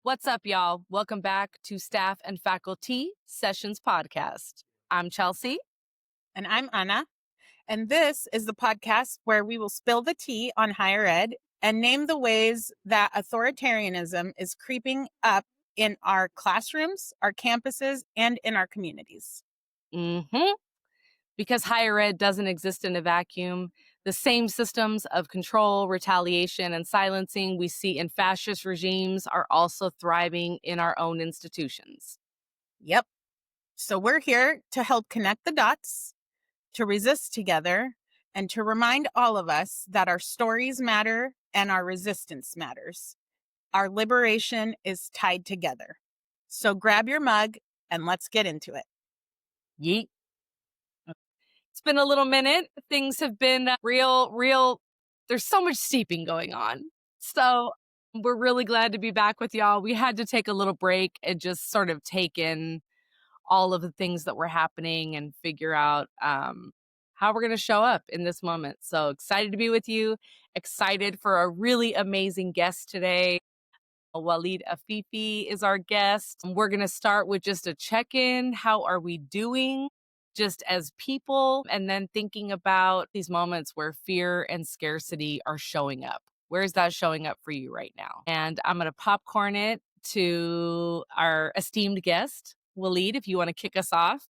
What's up, y'all? Welcome back to Staff and FaculTEA Sessions podcast. I'm Chelsea. And I'm Anna. And this is the podcast where we will spill the tea on higher ed and name the ways that authoritarianism is creeping up in our classrooms, our campuses, and in our communities. Because higher ed doesn't exist in a vacuum, the same systems of control, retaliation, and silencing we see in fascist regimes are also thriving in our own institutions. Yep. So we're here to help connect the dots, to resist together, and to remind all of us that our stories matter and our resistance matters. Our liberation is tied together. So grab your mug and let's get into it. Yeet. It's been a little minute. Things have been real. There's so much steeping going on. So we're really glad to be back with y'all. We had to take a little break and just sort of take in all of the things that were happening and figure out how we're going to show up in this moment. So excited to be with you. Excited for a really amazing guest today. Walid Afifi is our guest. We're going to start with just a check-in. How are we doing just as people? And then thinking about these moments where fear and scarcity are showing up. Where's that showing up for you right now? And I'm going to popcorn it to our esteemed guest, Walid, if you want to kick us off.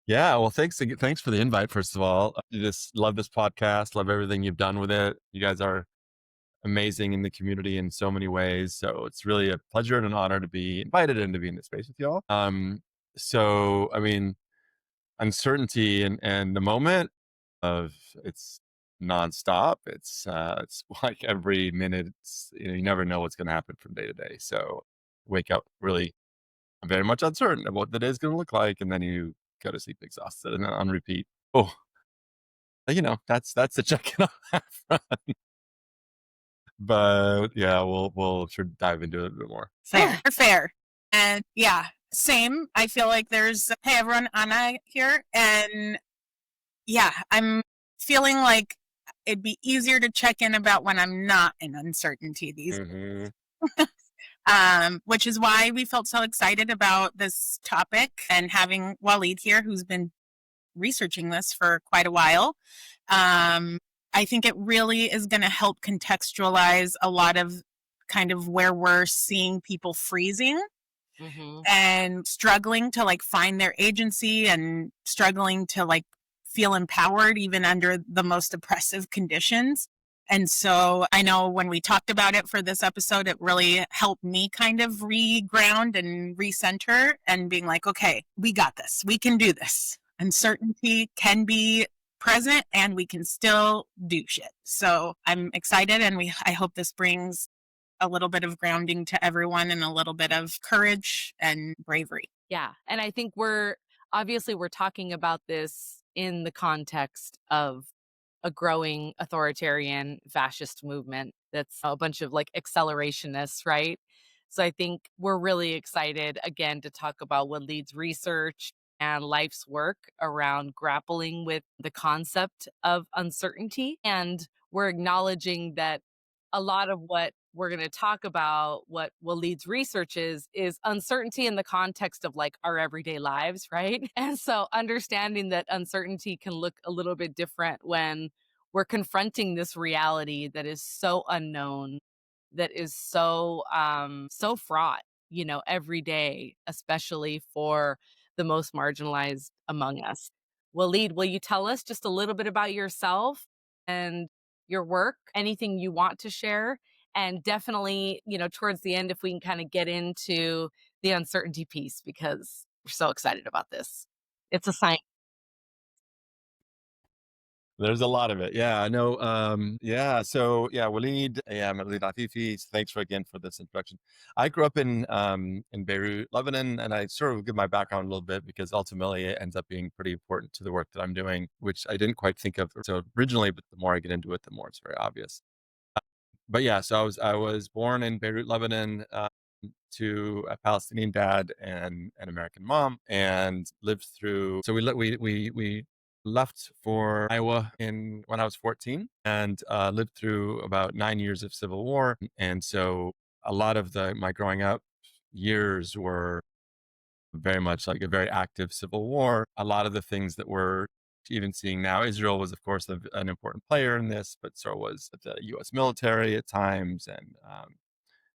Yeah, well, thanks for the invite, first of all. I just love this podcast, love everything you've done with it. You guys are amazing in the community in so many ways. So it's really a pleasure and an honor to be invited and to be in this space with y'all. So, I mean, uncertainty and the moment of it's nonstop. It's like every minute, you never know what's going to happen from day to day. So wake up really very much uncertain of what the day is going to look like. And then you go to sleep exhausted and then on repeat. Oh, that's the check-in on that front. But yeah, we'll sure dive into it a bit more. Fair. And yeah, same. I feel like there's, hey everyone, Anna here. And yeah, I'm feeling like it'd be easier to check in about when I'm not in uncertainty these days. Which is why we felt so excited about this topic and having Walid here, who's been researching this for quite a while. I think it really is going to help contextualize a lot of kind of where we're seeing people freezing and struggling to like find their agency and struggling to like feel empowered even under the most oppressive conditions. And so I know when we talked about it for this episode, it really helped me kind of reground and recenter and being like, okay, we got this. We can do this. Uncertainty can be present and we can still do shit. So I'm excited and I hope this brings a little bit of grounding to everyone and a little bit of courage and bravery. Yeah. And I think we're talking about this in the context of a growing authoritarian fascist movement that's a bunch of like accelerationists, right? So I think we're really excited again to talk about what leads research and life's work around grappling with the concept of uncertainty. And we're acknowledging that a lot of what we're going to talk about, what Walid's research is uncertainty in the context of like our everyday lives, right? And so understanding that uncertainty can look a little bit different when we're confronting this reality that is so unknown, that is so fraught, every day, especially for the most marginalized among us. Walid, will you tell us just a little bit about yourself and your work, anything you want to share? And definitely, towards the end, if we can kind of get into the uncertainty piece, because we're so excited about this. It's a sign. There's a lot of it. Yeah, I know. So Walid, I'm Walid Afifi. Thanks again for this introduction. I grew up in Beirut, Lebanon, and I sort of give my background a little bit because ultimately it ends up being pretty important to the work that I'm doing, which I didn't quite think of so originally, but the more I get into it, the more it's very obvious. But yeah, so I was born in Beirut, Lebanon, to a Palestinian dad and an American mom, and lived through. So we left for Iowa when I was 14 and lived through about 9 years of civil war. And so a lot of my growing up years were very much like a very active civil war. A lot of the things that we're even seeing now, Israel was, of course, an important player in this, but so was the U.S. military at times, and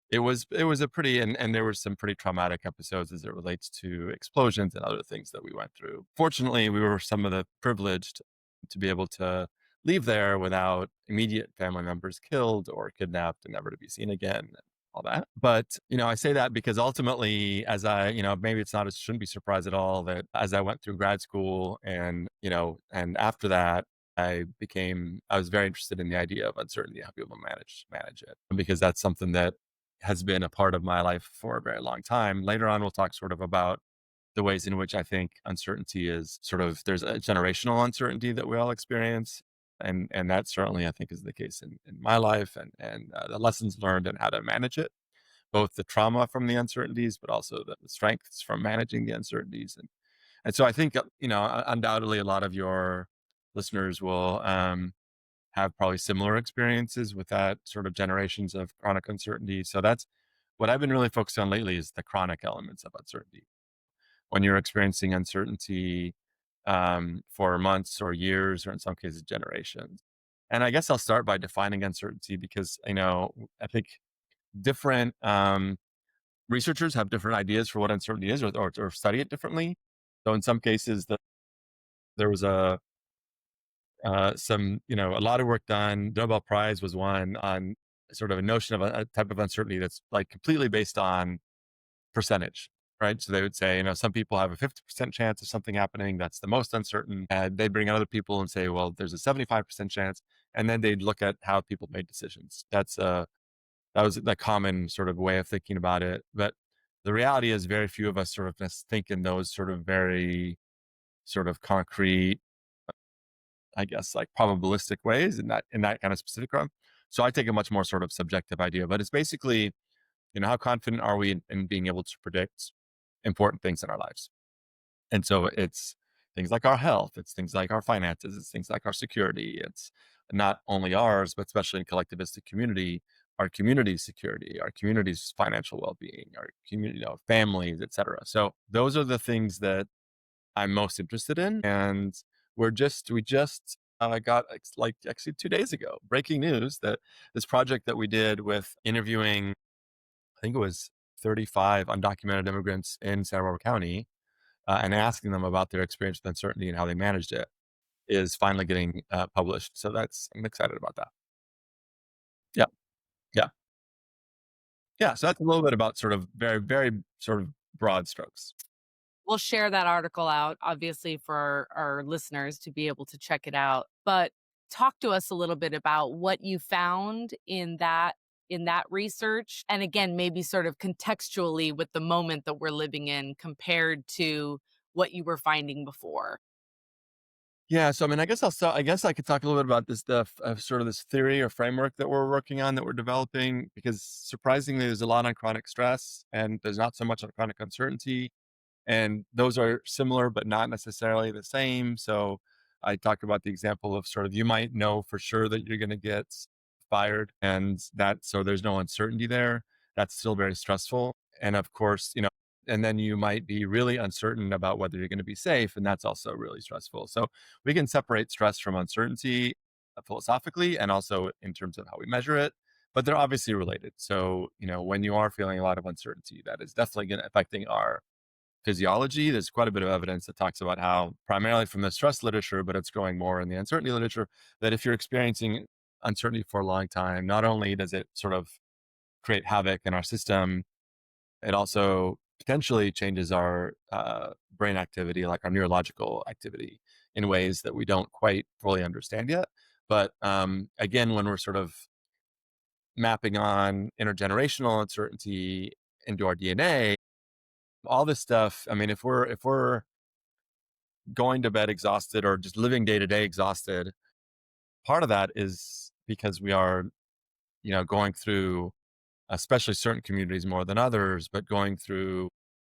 it was a pretty and there were some pretty traumatic episodes as it relates to explosions and other things that we went through. Fortunately, we were some of the privileged to be able to leave there without immediate family members killed or kidnapped and never to be seen again and all that. But, I say that because ultimately, as maybe it shouldn't be surprised at all that as I went through grad school and after that, I was very interested in the idea of uncertainty, how people manage it, because that's something that has been a part of my life for a very long time. Later on, we'll talk sort of about the ways in which I think uncertainty is sort of, there's a generational uncertainty that we all experience. And that certainly, I think, is the case in my life, and the lessons learned and how to manage it, both the trauma from the uncertainties, but also the strengths from managing the uncertainties. And so I think, undoubtedly a lot of your listeners will, have probably similar experiences with that sort of generations of chronic uncertainty. So that's what I've been really focused on lately, is the chronic elements of uncertainty. When you're experiencing uncertainty for months or years, or in some cases generations. And I guess I'll start by defining uncertainty because, I think different researchers have different ideas for what uncertainty is, or study it differently. So in some cases, there was a lot of work done. The Nobel Prize was won on sort of a notion of a type of uncertainty that's like completely based on percentage, right? So they would say, some people have a 50% chance of something happening. That's the most uncertain. And they'd bring other people and say, well, there's a 75% chance. And then they'd look at how people made decisions. That was the common sort of way of thinking about it. But the reality is very few of us sort of just think in those sort of very sort of concrete, I guess, like probabilistic ways in that kind of specific realm. So I take a much more sort of subjective idea, but it's basically, how confident are we in being able to predict important things in our lives? And so it's things like our health, it's things like our finances, it's things like our security. It's not only ours, but especially in collectivistic community, our community's security, our community's financial well-being, our community, families, etc. So those are the things that I'm most interested in. And we just got like actually 2 days ago, breaking news that this project that we did with interviewing, I think it was 35 undocumented immigrants in Santa Barbara County, and asking them about their experience with uncertainty and how they managed it, is finally getting published. So I'm excited about that. Yeah. Yeah. Yeah. So that's a little bit about sort of very, very sort of broad strokes. We'll share that article out, obviously, for our listeners to be able to check it out. But talk to us a little bit about what you found in that research. And again, maybe sort of contextually with the moment that we're living in compared to what you were finding before. Yeah. So, I mean, I guess I could talk a little bit about this stuff, sort of this theory or framework that we're working on, that we're developing, because surprisingly, there's a lot on chronic stress and there's not so much on chronic uncertainty. And those are similar, but not necessarily the same. So I talked about the example of sort of, you might know for sure that you're going to get fired, and so there's no uncertainty there. That's still very stressful. And of course, and then you might be really uncertain about whether you're going to be safe. And that's also really stressful. So we can separate stress from uncertainty philosophically, and also in terms of how we measure it, but they're obviously related. So, when you are feeling a lot of uncertainty, that is definitely affecting our physiology. There's quite a bit of evidence that talks about how, primarily from the stress literature, but it's growing more in the uncertainty literature, that if you're experiencing uncertainty for a long time, not only does it sort of create havoc in our system, it also potentially changes our brain activity, like our neurological activity, in ways that we don't quite fully understand yet. But again, when we're sort of mapping on intergenerational uncertainty into our DNA, all this stuff. I mean, if we're going to bed exhausted or just living day to day exhausted, part of that is because we are, going through, especially certain communities more than others, but going through,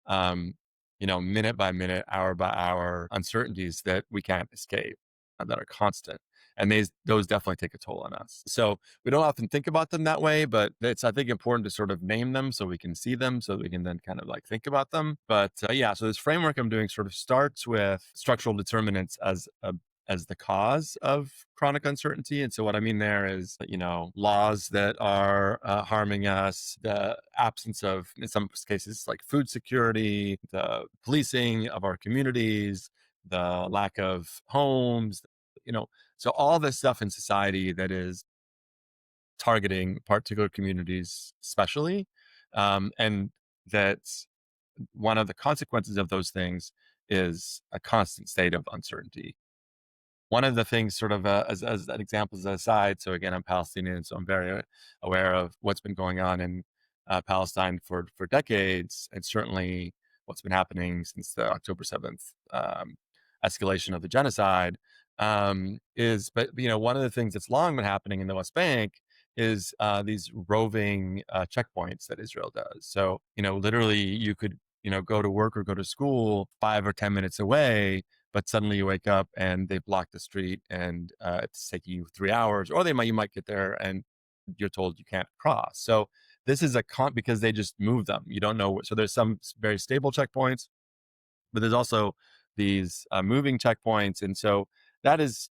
minute by minute, hour by hour uncertainties that we can't escape, and that are constant. And those definitely take a toll on us. So we don't often think about them that way, but it's, I think, important to sort of name them so we can see them, so we can then kind of like think about them. But yeah, so this framework I'm doing sort of starts with structural determinants as the cause of chronic uncertainty. And so what I mean there is, laws that are harming us, the absence of, in some cases, like food security, the policing of our communities, the lack of homes, so all this stuff in society that is targeting particular communities especially, and that one of the consequences of those things is a constant state of uncertainty. One of the things, sort of as an example, as an aside, so again, I'm Palestinian, so I'm very aware of what's been going on in Palestine for decades, and certainly what's been happening since the October 7th escalation of the genocide. But one of the things that's long been happening in the West Bank is these roving checkpoints that Israel does. So literally, you could go to work or go to school 5 or 10 minutes away, but suddenly you wake up and they've blocked the street and it's taking you 3 hours, or you might get there and you're told you can't cross. So this is because they just move them. You don't know. So there's some very stable checkpoints, but there's also these moving checkpoints. And so that is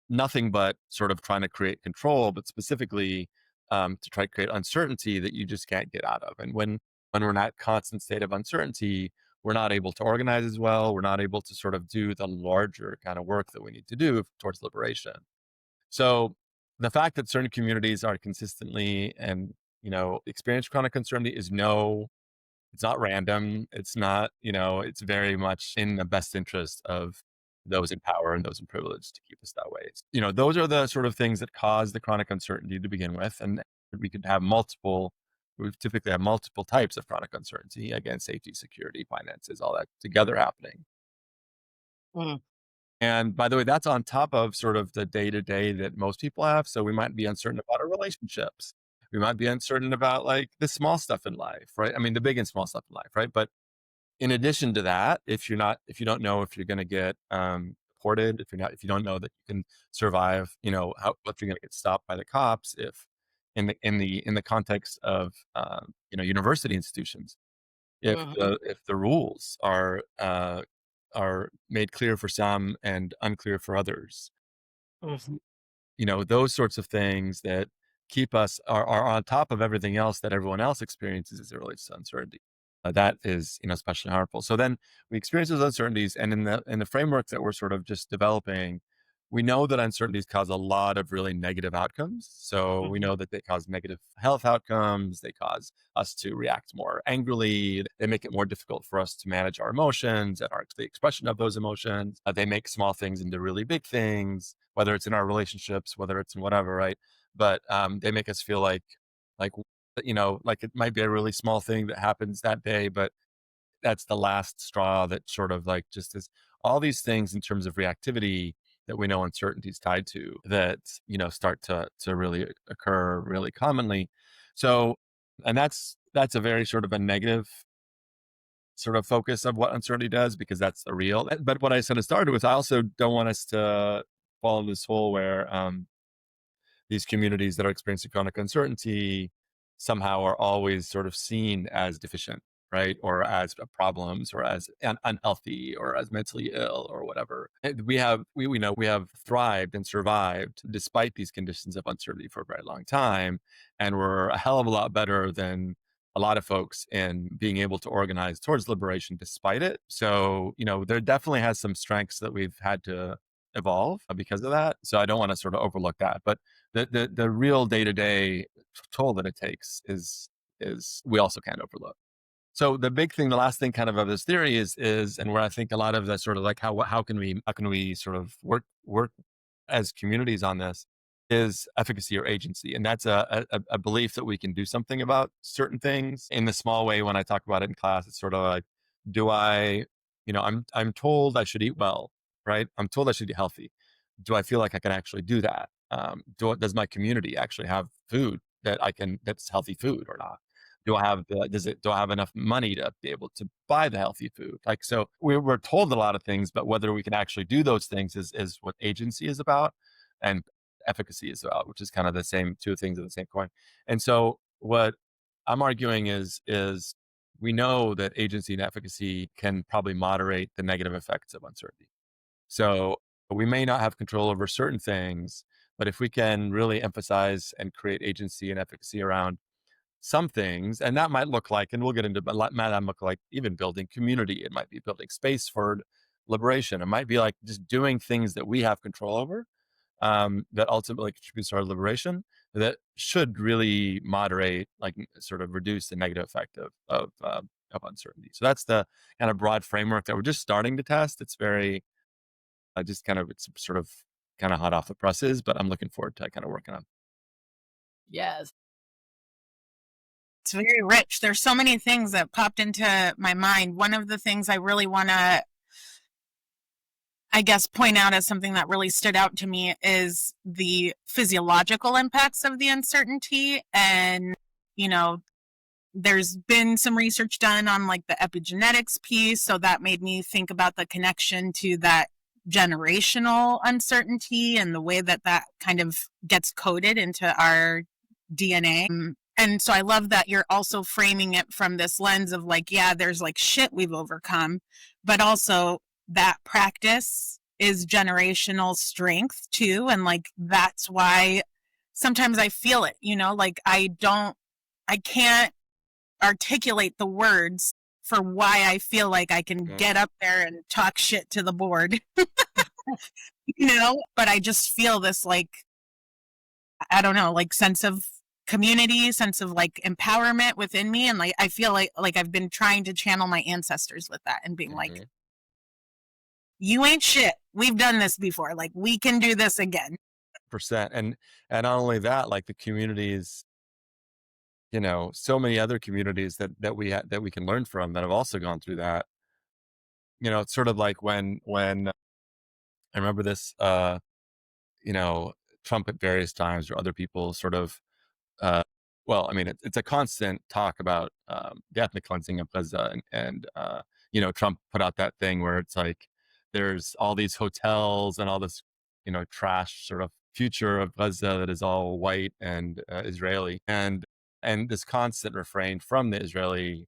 nothing but sort of trying to create control, but specifically to try to create uncertainty that you just can't get out of. And when we're in that constant state of uncertainty, we're not able to organize as well. We're not able to sort of do the larger kind of work that we need to do towards liberation. So the fact that certain communities are consistently and experience chronic uncertainty it's not random. It's not, it's very much in the best interest of those in power and those in privilege to keep us that way. Those are the sort of things that cause the chronic uncertainty to begin with. And we typically have multiple types of chronic uncertainty, again, safety, security, finances, all that together happening. Mm. And by the way, that's on top of sort of the day-to-day that most people have. So we might be uncertain about our relationships. We might be uncertain about like the small stuff in life, right? I mean, the big and small stuff in life, right? But in addition to that, if you don't know if you're going to get deported, if you don't know that you can survive, if you're going to get stopped by the cops, if in the context of university institutions, if the rules are made clear for some and unclear for others, Mhm. those sorts of things that keep us are on top of everything else that everyone else experiences as it relates to uncertainty. That is, especially harmful. So then we experience those uncertainties, and in the framework that we're sort of just developing, we know that uncertainties cause a lot of really negative outcomes. So we know that they cause negative health outcomes. They cause us to react more angrily. They make it more difficult for us to manage our emotions and the expression of those emotions. They make small things into really big things, whether it's in our relationships, whether it's in whatever, right? But they make us feel like like it might be a really small thing that happens that day, but that's the last straw that sort of like just is all these things in terms of reactivity that we know uncertainty is tied to that, start to really occur really commonly. So, and that's a very sort of a negative sort of focus of what uncertainty does, because that's the real. But what I sort of started with, I also don't want us to fall in this hole where these communities that are experiencing chronic uncertainty somehow are always sort of seen as deficient, right? Or as problems, or as unhealthy, or as mentally ill, or whatever. We know we have thrived and survived despite these conditions of uncertainty for a very long time. And we're a hell of a lot better than a lot of folks in being able to organize towards liberation despite it. So, there definitely has some strengths that we've had to evolve because of that. So I don't want to sort of overlook that. But the real day-to-day toll that it takes is we also can't overlook. So the big thing, the last thing kind of this theory is and where I think a lot of the sort of like how can we sort of work as communities on this is efficacy or agency. And that's a belief that we can do something about certain things in the small way. When I talk about it in class, it's sort of like, do I, I'm told I should eat well, right? I'm told I should eat healthy. Do I feel like I can actually do that? Does my community actually have food that's healthy food or not? Do I have enough money to be able to buy the healthy food? Like, so we're told a lot of things, but whether we can actually do those things is what agency is about. and efficacy as well, which is kind of the same two things of the same coin. And so what I'm arguing is we know that agency and efficacy can probably moderate the negative effects of uncertainty. So we may not have control over certain things, but if we can really emphasize and create agency and efficacy around some things, and that might look like, and we'll get into, but might not look like even building community. It might be building space for liberation. It might be like just doing things that we have control over, that ultimately contributes to our liberation. That should really moderate, like sort of reduce the negative effect of uncertainty. So that's the kind of broad framework that we're just starting to test. It's very it's sort of kind of hot off the presses, but I'm looking forward to kind of working on. Yes. It's very rich. There's so many things that popped into my mind. One of the things I really want to, I guess, point out as something that really stood out to me is the physiological impacts of the uncertainty. And, you know, there's been some research done on like the epigenetics piece. So that made me think about the connection to that generational uncertainty and the way that that kind of gets coded into our DNA. And so I love that you're also framing it from this lens of like, yeah, there's like shit we've overcome, but also that practice is generational strength too. And like, that's why sometimes I feel it, you know, like I can't articulate the words for why I feel like I can get up there and talk shit to the board, you know, but I just feel this like, I don't know, like sense of community, sense of like empowerment within me. And like, I feel like I've been trying to channel my ancestors with that and being like, you ain't shit. We've done this before. Like we can do this again. Percent. And not only that, like the communities, you know, so many other communities that we can learn from that have also gone through that. You know, it's sort of like when I remember this, you know, Trump at various times or other people sort of, well, I mean, it's a constant talk about the ethnic cleansing of Gaza, and you know, Trump put out that thing where it's like there's all these hotels and all this, you know, trash sort of future of Gaza that is all white and Israeli, and this constant refrain from the Israeli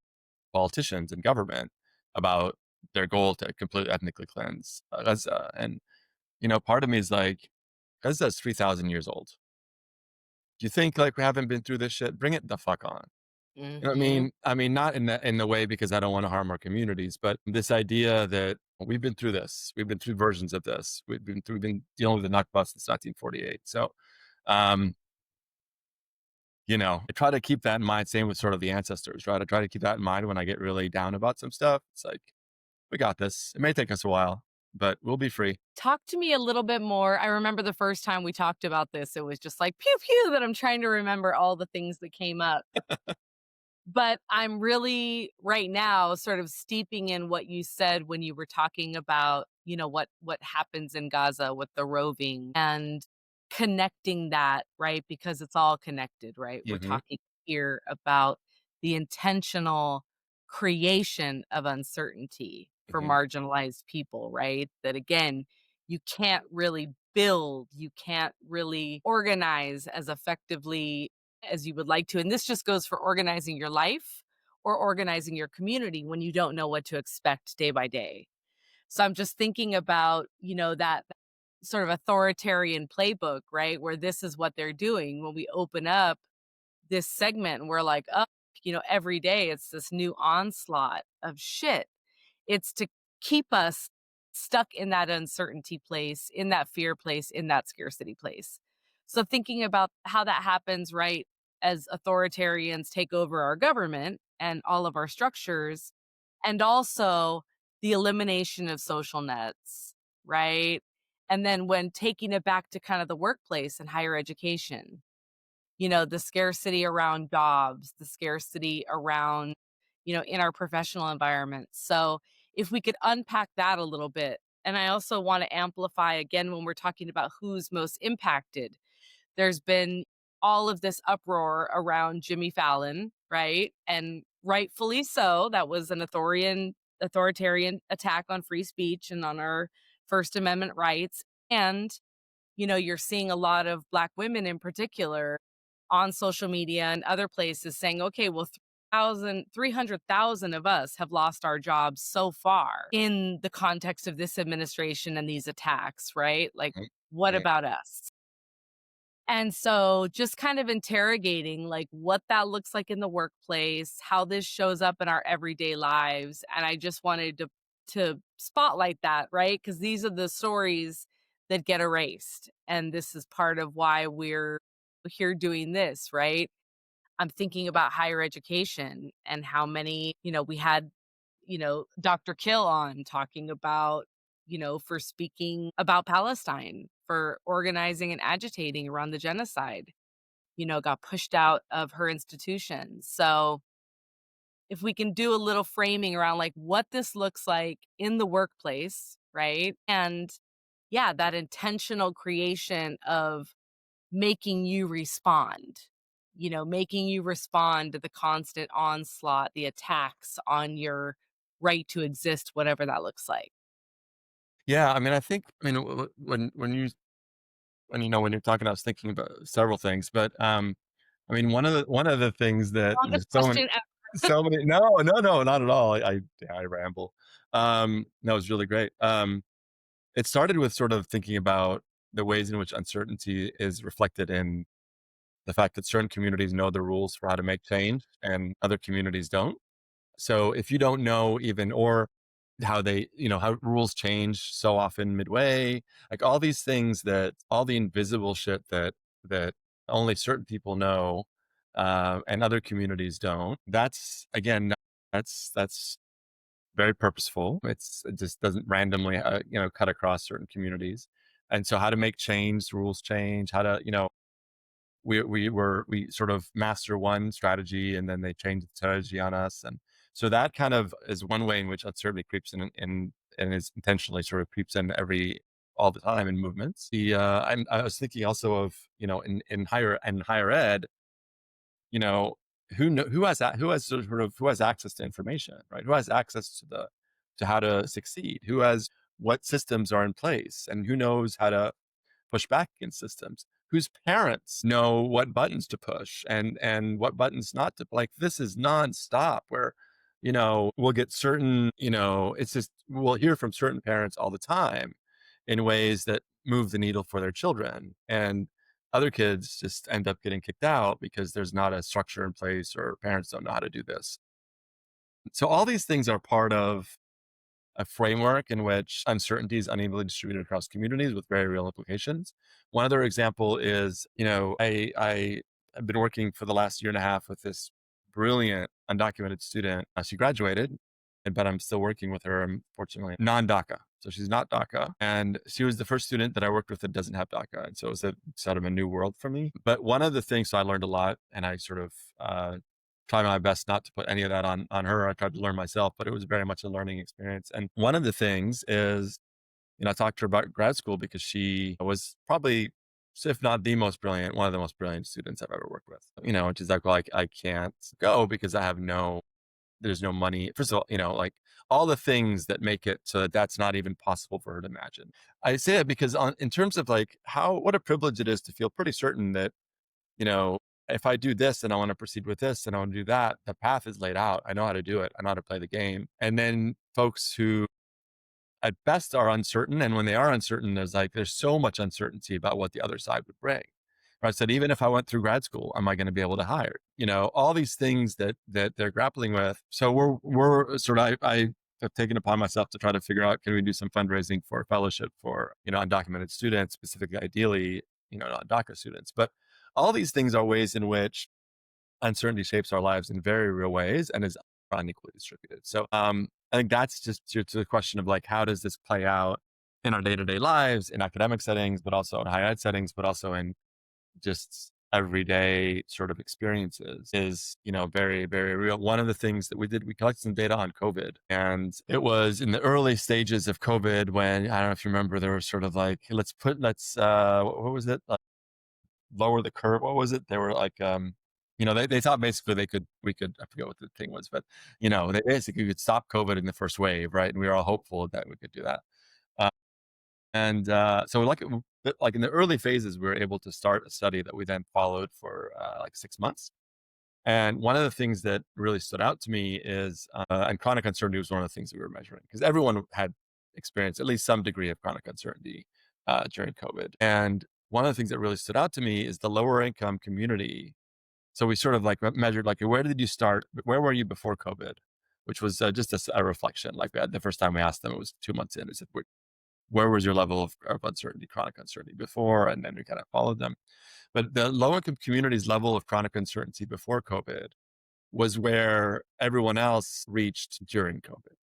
politicians and government about their goal to completely ethnically cleanse Gaza. And you know, part of me is like, Gaza is 3,000 years old. Do you think like we haven't been through this shit? Bring it the fuck on. You know what I Mm-hmm. mean? I mean, not in the way because I don't want to harm our communities, but this idea that we've been through this, we've been through versions of this, we've been dealing with the Nakba since 1948. So, um, you know, I try to keep that in mind. Same with sort of the ancestors, right? I try to keep that in mind when I get really down about some stuff. It's like, we got this. It may take us a while, but we'll be free. Talk to me a little bit more. I remember the first time we talked about this, it was just like pew pew that I'm trying to remember all the things that came up. But I'm really right now sort of steeping in what you said when you were talking about, you know, what happens in Gaza with the roving and connecting that, right? Because it's all connected, right? We're Hmm. talking here about the intentional creation of uncertainty for Hmm. marginalized people, right? That again, you can't really build, you can't really organize as effectively as you would like to. And this just goes for organizing your life or organizing your community when you don't know what to expect day by day. So I'm just thinking about, you know, that sort of authoritarian playbook, right? Where this is what they're doing when we open up this segment and we're like, oh, you know, every day it's this new onslaught of shit. It's to keep us stuck in that uncertainty place, in that fear place, in that scarcity place. So thinking about how that happens, right, as authoritarians take over our government and all of our structures, and also the elimination of social nets, right? And then when taking it back to kind of the workplace and higher education, you know, the scarcity around jobs, the scarcity around, you know, in our professional environment. So if we could unpack that a little bit. And I also want to amplify again when we're talking about who's most impacted. There's been all of this uproar around Jimmy Fallon, right? And rightfully so. That was an authoritarian attack on free speech and on our First Amendment rights. And you're seeing a lot of Black women in particular on social media and other places saying, okay, well, 300,000 of us have lost our jobs so far in the context of this administration and these attacks, right? Like, Mhm. what Yeah. about us? And so just kind of interrogating like what that looks like in the workplace, how this shows up in our everyday lives. And I just wanted to spotlight that, right? Because these are the stories that get erased. And this is part of why we're here doing this, right? I'm thinking about higher education and how many, we had, Dr. Kill on talking about, for speaking about Palestine, for organizing and agitating around the genocide, got pushed out of her institution. So if we can do a little framing around like what this looks like in the workplace, right? And yeah, that intentional creation of making you respond, making you respond to the constant onslaught, the attacks on your right to exist, whatever that looks like. Yeah, I mean, I think, I mean, when you're talking, I was thinking about several things, but I mean, one of the things that Longest there's question so many. No, no, no, not at all. Yeah, I ramble. No, it was really great. It started with sort of thinking about the ways in which uncertainty is reflected in the fact that certain communities know the rules for how to make change and other communities don't. So if you don't know even or how they, how rules change so often midway, like all these things that all the invisible shit that only certain people know, and other communities don't. That's again, that's very purposeful. It just doesn't randomly, cut across certain communities. And so, how to make change, rules change, how to, we sort of master one strategy and then they change the strategy on us. And so that kind of is one way in which uncertainty creeps in and is intentionally sort of creeps in all the time in movements. I was thinking also of, in higher ed, you know, who has access to information, right? Who has access to how to succeed? Who has what systems are in place and who knows how to push back against systems, whose parents know what buttons to push and what buttons not to. Like this is nonstop where, we'll get certain, it's just we'll hear from certain parents all the time in ways that move the needle for their children. And other kids just end up getting kicked out because there's not a structure in place or parents don't know how to do this. So all these things are part of a framework in which uncertainty is unevenly distributed across communities with very real implications. One other example is, I have been working for the last year and a half with this brilliant undocumented student. She graduated, but I'm still working with her, unfortunately, non-DACA. So she's not DACA. And she was the first student that I worked with that doesn't have DACA. And so it was sort of a new world for me. But one of the things, so I learned a lot and I sort of try my best not to put any of that on her. I tried to learn myself, but it was very much a learning experience. And one of the things is, I talked to her about grad school because she was probably, if not the most brilliant, one of the most brilliant students I've ever worked with. And she's like, well, I can't go because there's no money. First of all, like all the things that make it so that that's not even possible for her to imagine. I say it because in terms of like what a privilege it is to feel pretty certain that, you know, if I do this and I want to proceed with this and I want to do that, the path is laid out. I know how to do it. I know how to play the game. And then folks who at best are uncertain. And when they are uncertain, there's so much uncertainty about what the other side would bring. Right. So even if I went through grad school, am I going to be able to hire? All these things that they're grappling with. So we're sort of, I have taken upon myself to try to figure out, can we do some fundraising for a fellowship for, undocumented students, specifically, ideally, not DACA students. But all these things are ways in which uncertainty shapes our lives in very real ways and is unequally distributed. So I think that's just to the question of like, how does this play out in our day-to-day lives, in academic settings, but also in higher ed settings, but also in just everyday sort of experiences is, very, very real. One of the things that we did, we collected some data on COVID, and it was in the early stages of COVID when, I don't know if you remember, there was sort of like, what was it? Lower the curve. What was it? They were like, they thought basically I forget what the thing was, but, they basically could stop COVID in the first wave. Right. And we were all hopeful that we could do that. Uh, and so like like in the early phases, we were able to start a study that we then followed for like 6 months. And one of the things that really stood out to me is, and chronic uncertainty was one of the things that we were measuring, because everyone had experienced at least some degree of chronic uncertainty during COVID. And one of the things that really stood out to me is the lower income community. So we sort of like measured, like, where did you start? Where were you before COVID? Which was just a reflection. Like the first time we asked them, it was 2 months in. We said, where was your level of uncertainty, chronic uncertainty before? And then we kind of followed them. But the low income community's level of chronic uncertainty before COVID was where everyone else reached during COVID,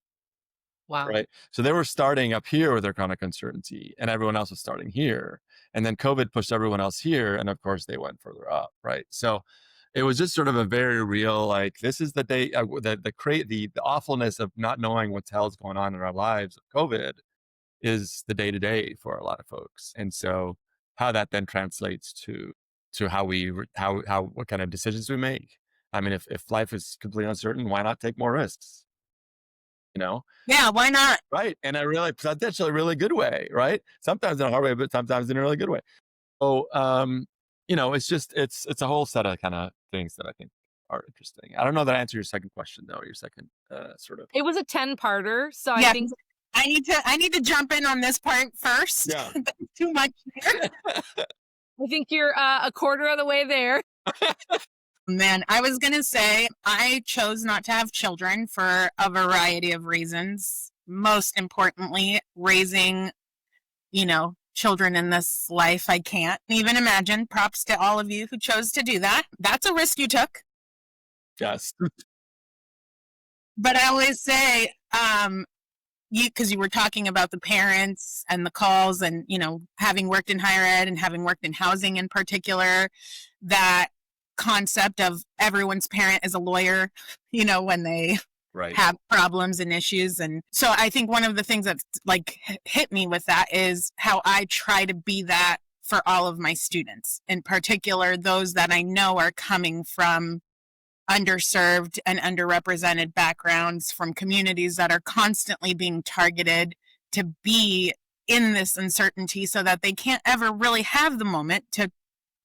Wow. right? So they were starting up here with their chronic uncertainty, and everyone else was starting here. And then COVID pushed everyone else here, and of course they went further up, right? So it was just sort of a very real, like, this is the day, the awfulness of not knowing what the hell is going on in our lives of COVID is the day to day for a lot of folks. And so how that then translates to how what kind of decisions we make. I mean, if life is completely uncertain, why not take more risks? You know? Yeah, why not? Right. And that's actually a really good way, right? Sometimes in a hard way, but sometimes in a really good way. So, it's a whole set of kind of things that I think are interesting. I don't know that I answered your second question though, your second sort of. It was a 10-parter, so Yeah. I think I need to jump in on this part first. Yeah. Too much here. I think you're a quarter of the way there. Man, I was going to say I chose not to have children for a variety of reasons. Most importantly, raising, children in this life, I can't even imagine. Props to all of you who chose to do that. That's a risk you took. Yes. But I always say, because you were talking about the parents and the calls and, having worked in higher ed and having worked in housing in particular, that concept of everyone's parent is a lawyer, when they Right. have problems and issues. And so I think one of the things that's like hit me with that is how I try to be that for all of my students, in particular, those that I know are coming from underserved and underrepresented backgrounds, from communities that are constantly being targeted, to be in this uncertainty so that they can't ever really have the moment to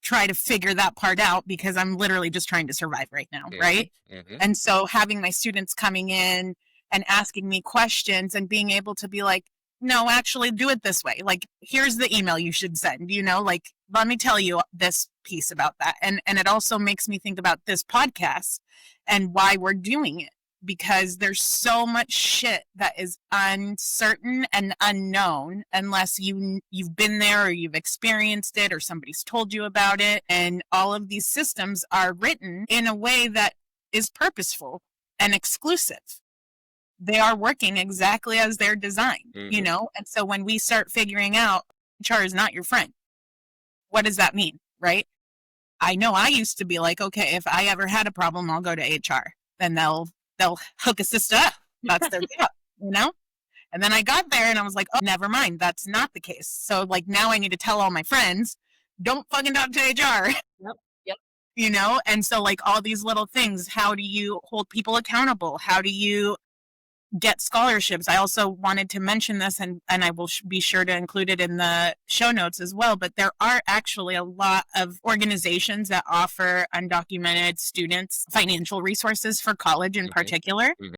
try to figure that part out, because I'm literally just trying to survive right now, right? Mm-hmm. And so having my students coming in and asking me questions and being able to be like, no, actually do it this way. Like, here's the email you should send, like, let me tell you this piece about that. And it also makes me think about this podcast and why we're doing it, because there's so much shit that is uncertain and unknown unless you've been there or you've experienced it or somebody's told you about it. And all of these systems are written in a way that is purposeful and exclusive. They are working exactly as they're designed, And so when we start figuring out HR is not your friend, what does that mean, right? I know I used to be like, okay, if I ever had a problem, I'll go to HR. Then they'll hook a sister up. That's their job, And then I got there and I was like, oh, never mind. That's not the case. So like now I need to tell all my friends, don't fucking talk to HR. Yep. And so like all these little things, how do you hold people accountable? How do you get scholarships? I also wanted to mention this, and I will be sure to include it in the show notes as well, but there are actually a lot of organizations that offer undocumented students financial resources for college in particular. Mm-hmm.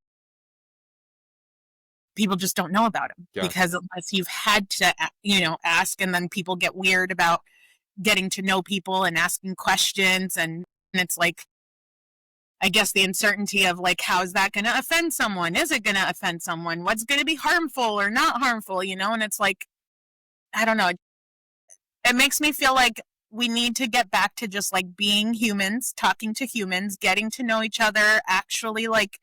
People just don't know about them because unless you've had to, ask, and then people get weird about getting to know people and asking questions. And it's like, I guess the uncertainty of like, how is that going to offend someone? Is it going to offend someone? What's going to be harmful or not harmful? And it's like, I don't know. It makes me feel like we need to get back to just like being humans, talking to humans, getting to know each other, actually like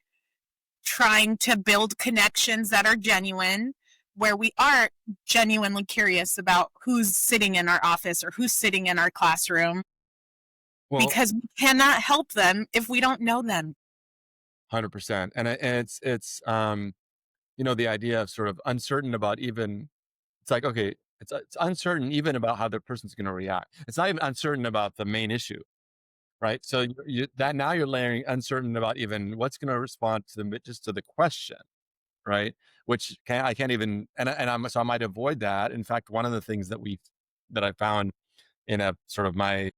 trying to build connections that are genuine, where we are genuinely curious about who's sitting in our office or who's sitting in our classroom. Well, because we cannot help them if we don't know them. 100%. And it's the idea of sort of uncertain about even, it's like, okay, it's uncertain even about how the person's going to react. It's not even uncertain about the main issue, right? So now you're layering uncertain about even what's going to respond to the question, right? Which I can't even, so I might avoid that. In fact, one of the things that we that I found in a sort of my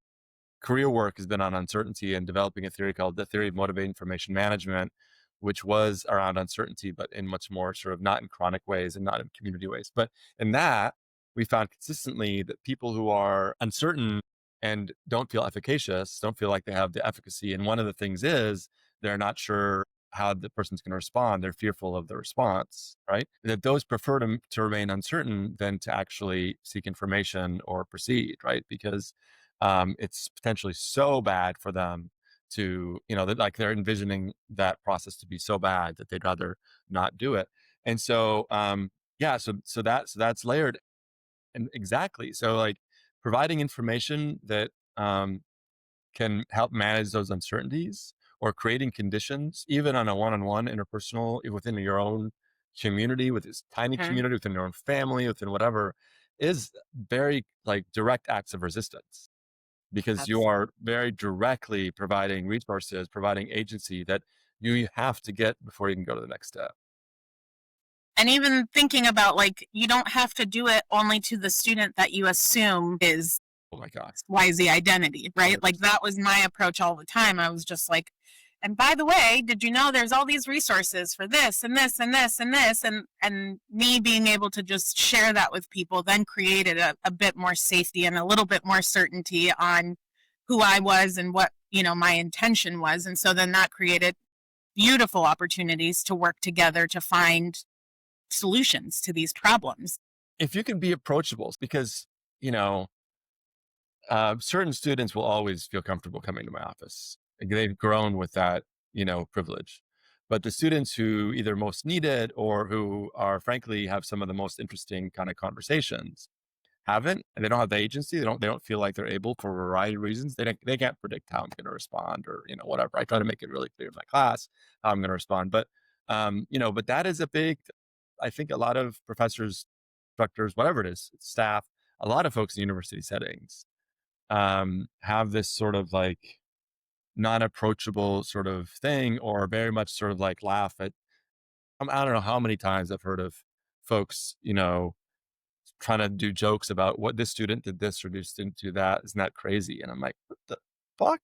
career work has been on uncertainty and developing a theory called the theory of motivated information management, which was around uncertainty, but in much more sort of not in chronic ways and not in community ways. But in that, we found consistently that people who are uncertain and don't feel efficacious, don't feel like they have the efficacy. And one of the things is they're not sure how the person's going to respond. They're fearful of the response, right? That those prefer to remain uncertain than to actually seek information or proceed, right? Because it's potentially so bad for them to, that like they're envisioning that process to be so bad that they'd rather not do it. And so, yeah, so that's layered, and exactly. So like providing information that can help manage those uncertainties, or creating conditions, even on a one-on-one interpersonal within your own community, with this tiny Mhm. community, within your own family, within whatever, is very like direct acts of resistance, because you Abs are very directly providing resources, providing agency that you have to get before you can go to the next step. And even thinking about like, you don't have to do it only to the student that you assume is Oh my God. XYZ identity, right? Like 100%. that was my approach all the time. I was just like, and by the way, did you know there's all these resources for this and this and this and this? And me being able to just share that with people then created a bit more safety and a little bit more certainty on who I was and what, my intention was. And so then that created beautiful opportunities to work together to find solutions to these problems. If you can be approachable, because, you know, certain students will always feel comfortable coming to my office. Like, they've grown with that, privilege. But the students who either most need it, or who are frankly have some of the most interesting kind of conversations, haven't, and they don't have the agency. They don't feel like they're able, for a variety of reasons. They can't predict how I'm going to respond, or whatever. I try to make it really clear in my class how I'm going to respond. But but that is a big. I think a lot of professors, instructors, whatever it is, staff, a lot of folks in university settings have this sort of like non-approachable sort of thing, or very much sort of like laugh at. I don't know how many times I've heard of folks, trying to do jokes about what this student did this or this student do that. Isn't that crazy? And I'm like, what the fuck?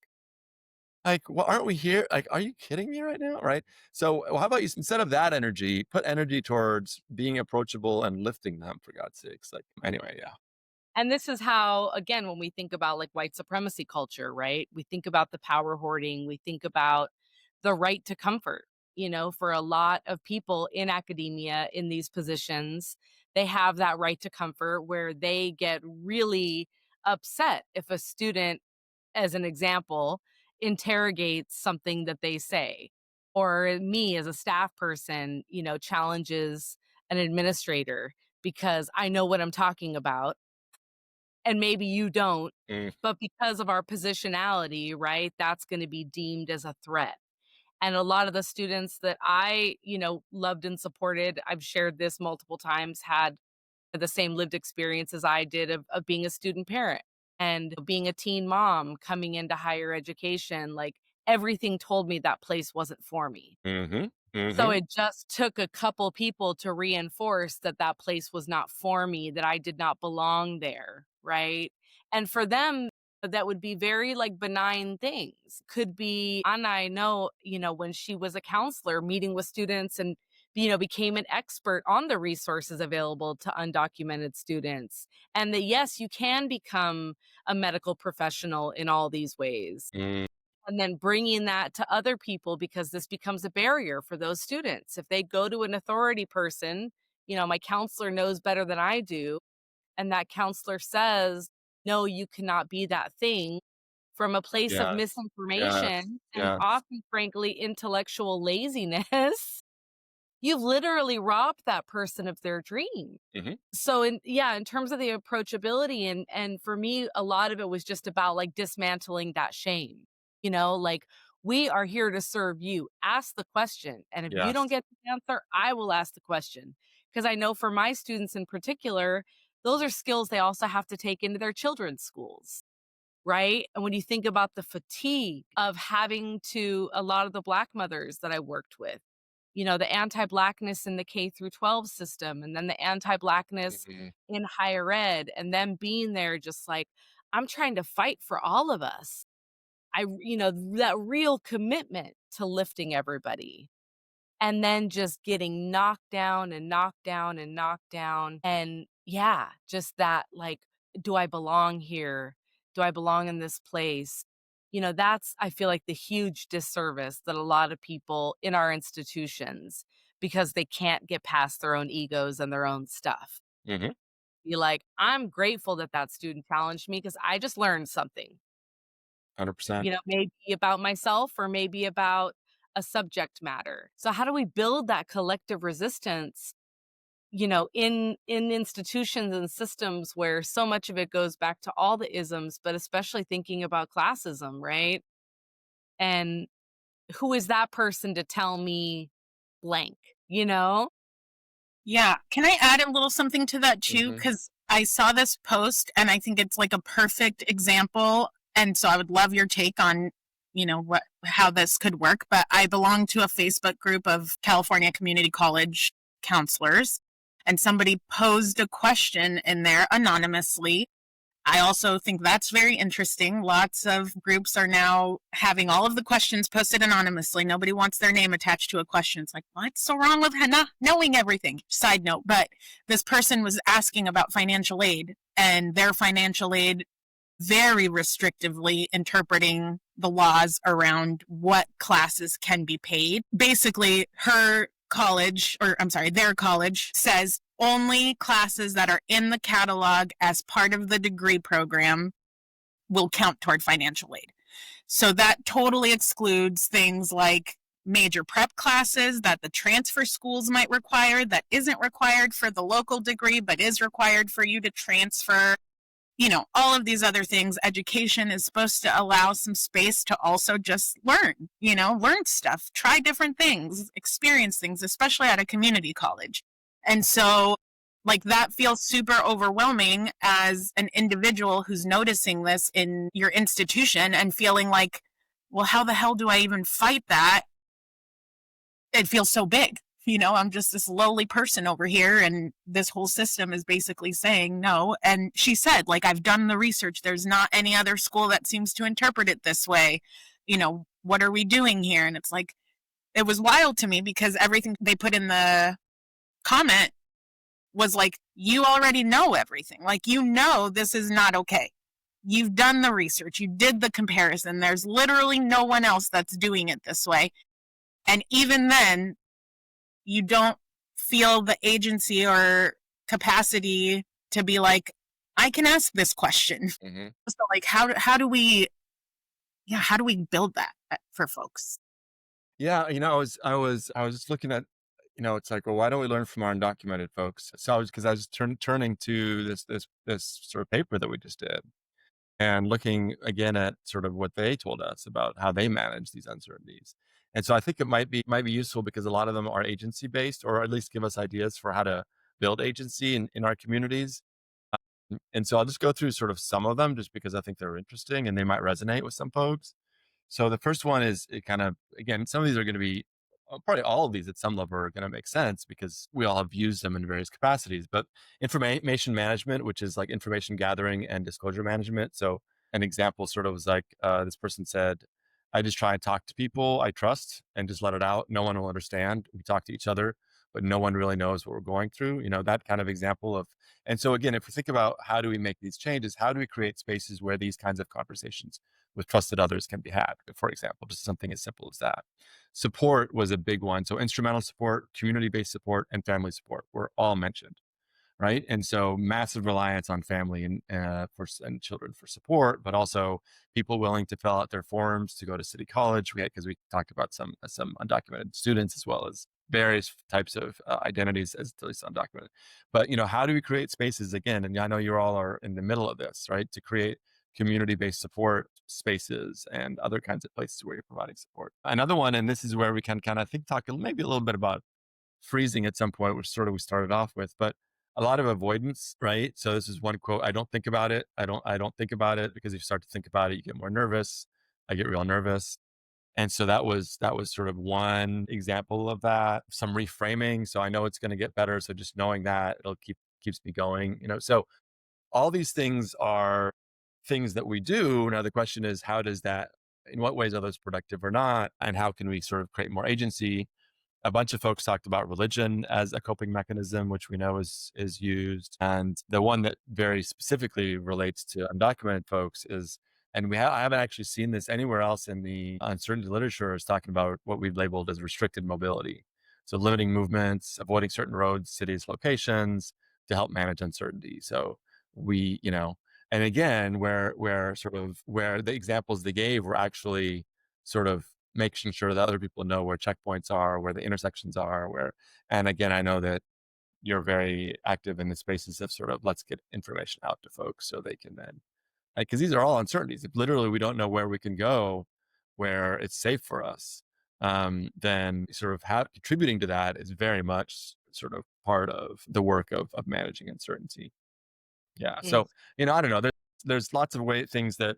Like, well, aren't we here? Like, are you kidding me right now? Right. So, well, how about you, instead of that energy, put energy towards being approachable and lifting them, for God's sakes. Like, anyway, yeah. And this is how, again, when we think about like white supremacy culture, right? We think about the power hoarding, we think about the right to comfort. For a lot of people in academia in these positions, they have that right to comfort where they get really upset if a student, as an example, interrogates something that they say. Or me as a staff person, challenges an administrator because I know what I'm talking about and maybe you don't, Mm, but because of our positionality, right, that's gonna be deemed as a threat. And a lot of the students that I, loved and supported, I've shared this multiple times, had the same lived experience as I did of being a student parent and being a teen mom coming into higher education. Like, everything told me that place wasn't for me. mm-hmm. So Mm-hmm. it just took a couple people to reinforce that that place was not for me, that I did not belong there, right? And for them, that would be very like benign things. Could be, and I know, when she was a counselor meeting with students and, became an expert on the resources available to undocumented students. And that, yes, you can become a medical professional in all these ways, Mm, and then bringing that to other people because this becomes a barrier for those students. If they go to an authority person, my counselor knows better than I do, and that counselor says, no, you cannot be that thing, from a place of yes. Yes. misinformation and Yes. often, frankly, intellectual laziness, you've literally robbed that person of their dream. Mm-hmm. So in terms of the approachability, and for me, a lot of it was just about like dismantling that shame. Like, we are here to serve you. Ask the question. And if you don't Yes. get the answer, I will ask the question. Because I know for my students in particular, those are skills they also have to take into their children's schools. Right. And when you think about the fatigue of having to, a lot of the Black mothers that I worked with, the anti-blackness in the K through 12 system, and then the anti-blackness Mhm. in higher ed, and then being there just like, I'm trying to fight for all of us. That real commitment to lifting everybody. And then just getting knocked down and knocked down and knocked down. And yeah, just that like, do I belong here? Do I belong in this place? That's, I feel like, the huge disservice that a lot of people in our institutions, because they can't get past their own egos and their own stuff. Mhm. Be like, I'm grateful that that student challenged me because I just learned something, 100%. maybe about myself or maybe about a subject matter. So how do we build that collective resistance, in institutions and systems where so much of it goes back to all the isms, but especially thinking about classism, right? And who is that person to tell me blank, you know? Yeah. Can I add a little something to that too? Mhm. Because I saw this post and I think it's like a perfect example. And so I would love your take on, how this could work. But I belong to a Facebook group of California community college counselors. And somebody posed a question in there anonymously. I also think that's very interesting. Lots of groups are now having all of the questions posted anonymously. Nobody wants their name attached to a question. It's like, what's so wrong with not knowing everything? Side note, but this person was asking about financial aid and their financial aid very restrictively interpreting the laws around what classes can be paid. Basically, their college says only classes that are in the catalog as part of the degree program will count toward financial aid. So that totally excludes things like major prep classes that the transfer schools might require that isn't required for the local degree but is required for you to transfer. All of these other things. Education is supposed to allow some space to also just learn stuff, try different things, experience things, especially at a community college. And so, like, that feels super overwhelming as an individual who's noticing this in your institution and feeling like, well, how the hell do I even fight that? It feels so big. I'm just this lowly person over here, and this whole system is basically saying no. And she said, like, I've done the research. There's not any other school that seems to interpret it this way. What are we doing here? And it's like, it was wild to me because everything they put in the comment was like, you already know everything. Like, this is not okay. You've done the research. You did the comparison. There's literally no one else that's doing it this way. And even then, you don't feel the agency or capacity to be like, I can ask this question. Mhm. So like, how do we build that for folks? Yeah, I was just looking at, it's like, well, why don't we learn from our undocumented folks? So I was turning to this sort of paper that we just did and looking again at sort of what they told us about how they manage these uncertainties. And so I think it might be useful because a lot of them are agency based, or at least give us ideas for how to build agency in our communities. And so I'll just go through sort of some of them just because I think they're interesting and they might resonate with some folks. So the first one is, it kind of, again, some of these are going to be, probably all of these at some level are going to make sense because we all have used them in various capacities. But information management, which is like information gathering and disclosure management. So an example sort of was like, this person said, I just try and talk to people I trust and just let it out. No one will understand. We talk to each other, but no one really knows what we're going through. That kind of example of, and so again, if we think about how do we make these changes, how do we create spaces where these kinds of conversations with trusted others can be had, for example, just something as simple as that. Support was a big one. So instrumental support, community-based support, and family support were all mentioned, right? And so massive reliance on family and children for support, but also people willing to fill out their forms to go to City College. Because we talked about some undocumented students as well as various types of identities as at least undocumented. But how do we create spaces again? And I know you all are in the middle of this, right? To create community-based support spaces and other kinds of places where you're providing support. Another one, and this is where we can kind of talk maybe a little bit about freezing at some point, which sort of we started off with, but a lot of avoidance, right? So this is one quote: I don't think about it. I don't think about it because if you start to think about it, you get more nervous. I get real nervous. And so that was sort of one example of that. Some reframing. So I know it's going to get better. So just knowing that it'll keeps me going, So all these things are things that we do. Now the question is, how does that, in what ways are those productive or not? And how can we sort of create more agency? A bunch of folks talked about religion as a coping mechanism, which we know is used. And the one that very specifically relates to undocumented folks is, and I haven't actually seen this anywhere else in the uncertainty literature, is talking about what we've labeled as restricted mobility. So limiting movements, avoiding certain roads, cities, locations to help manage uncertainty. So we, and again, where the examples they gave were actually sort of making sure that other people know where checkpoints are, where the intersections are, and again, I know that you're very active in the spaces of sort of, let's get information out to folks so they can then, because these are all uncertainties. If literally we don't know where we can go, where it's safe for us, then sort of contributing to that is very much sort of part of the work of managing uncertainty. Yeah. Mm. So, I don't know, there's lots of things that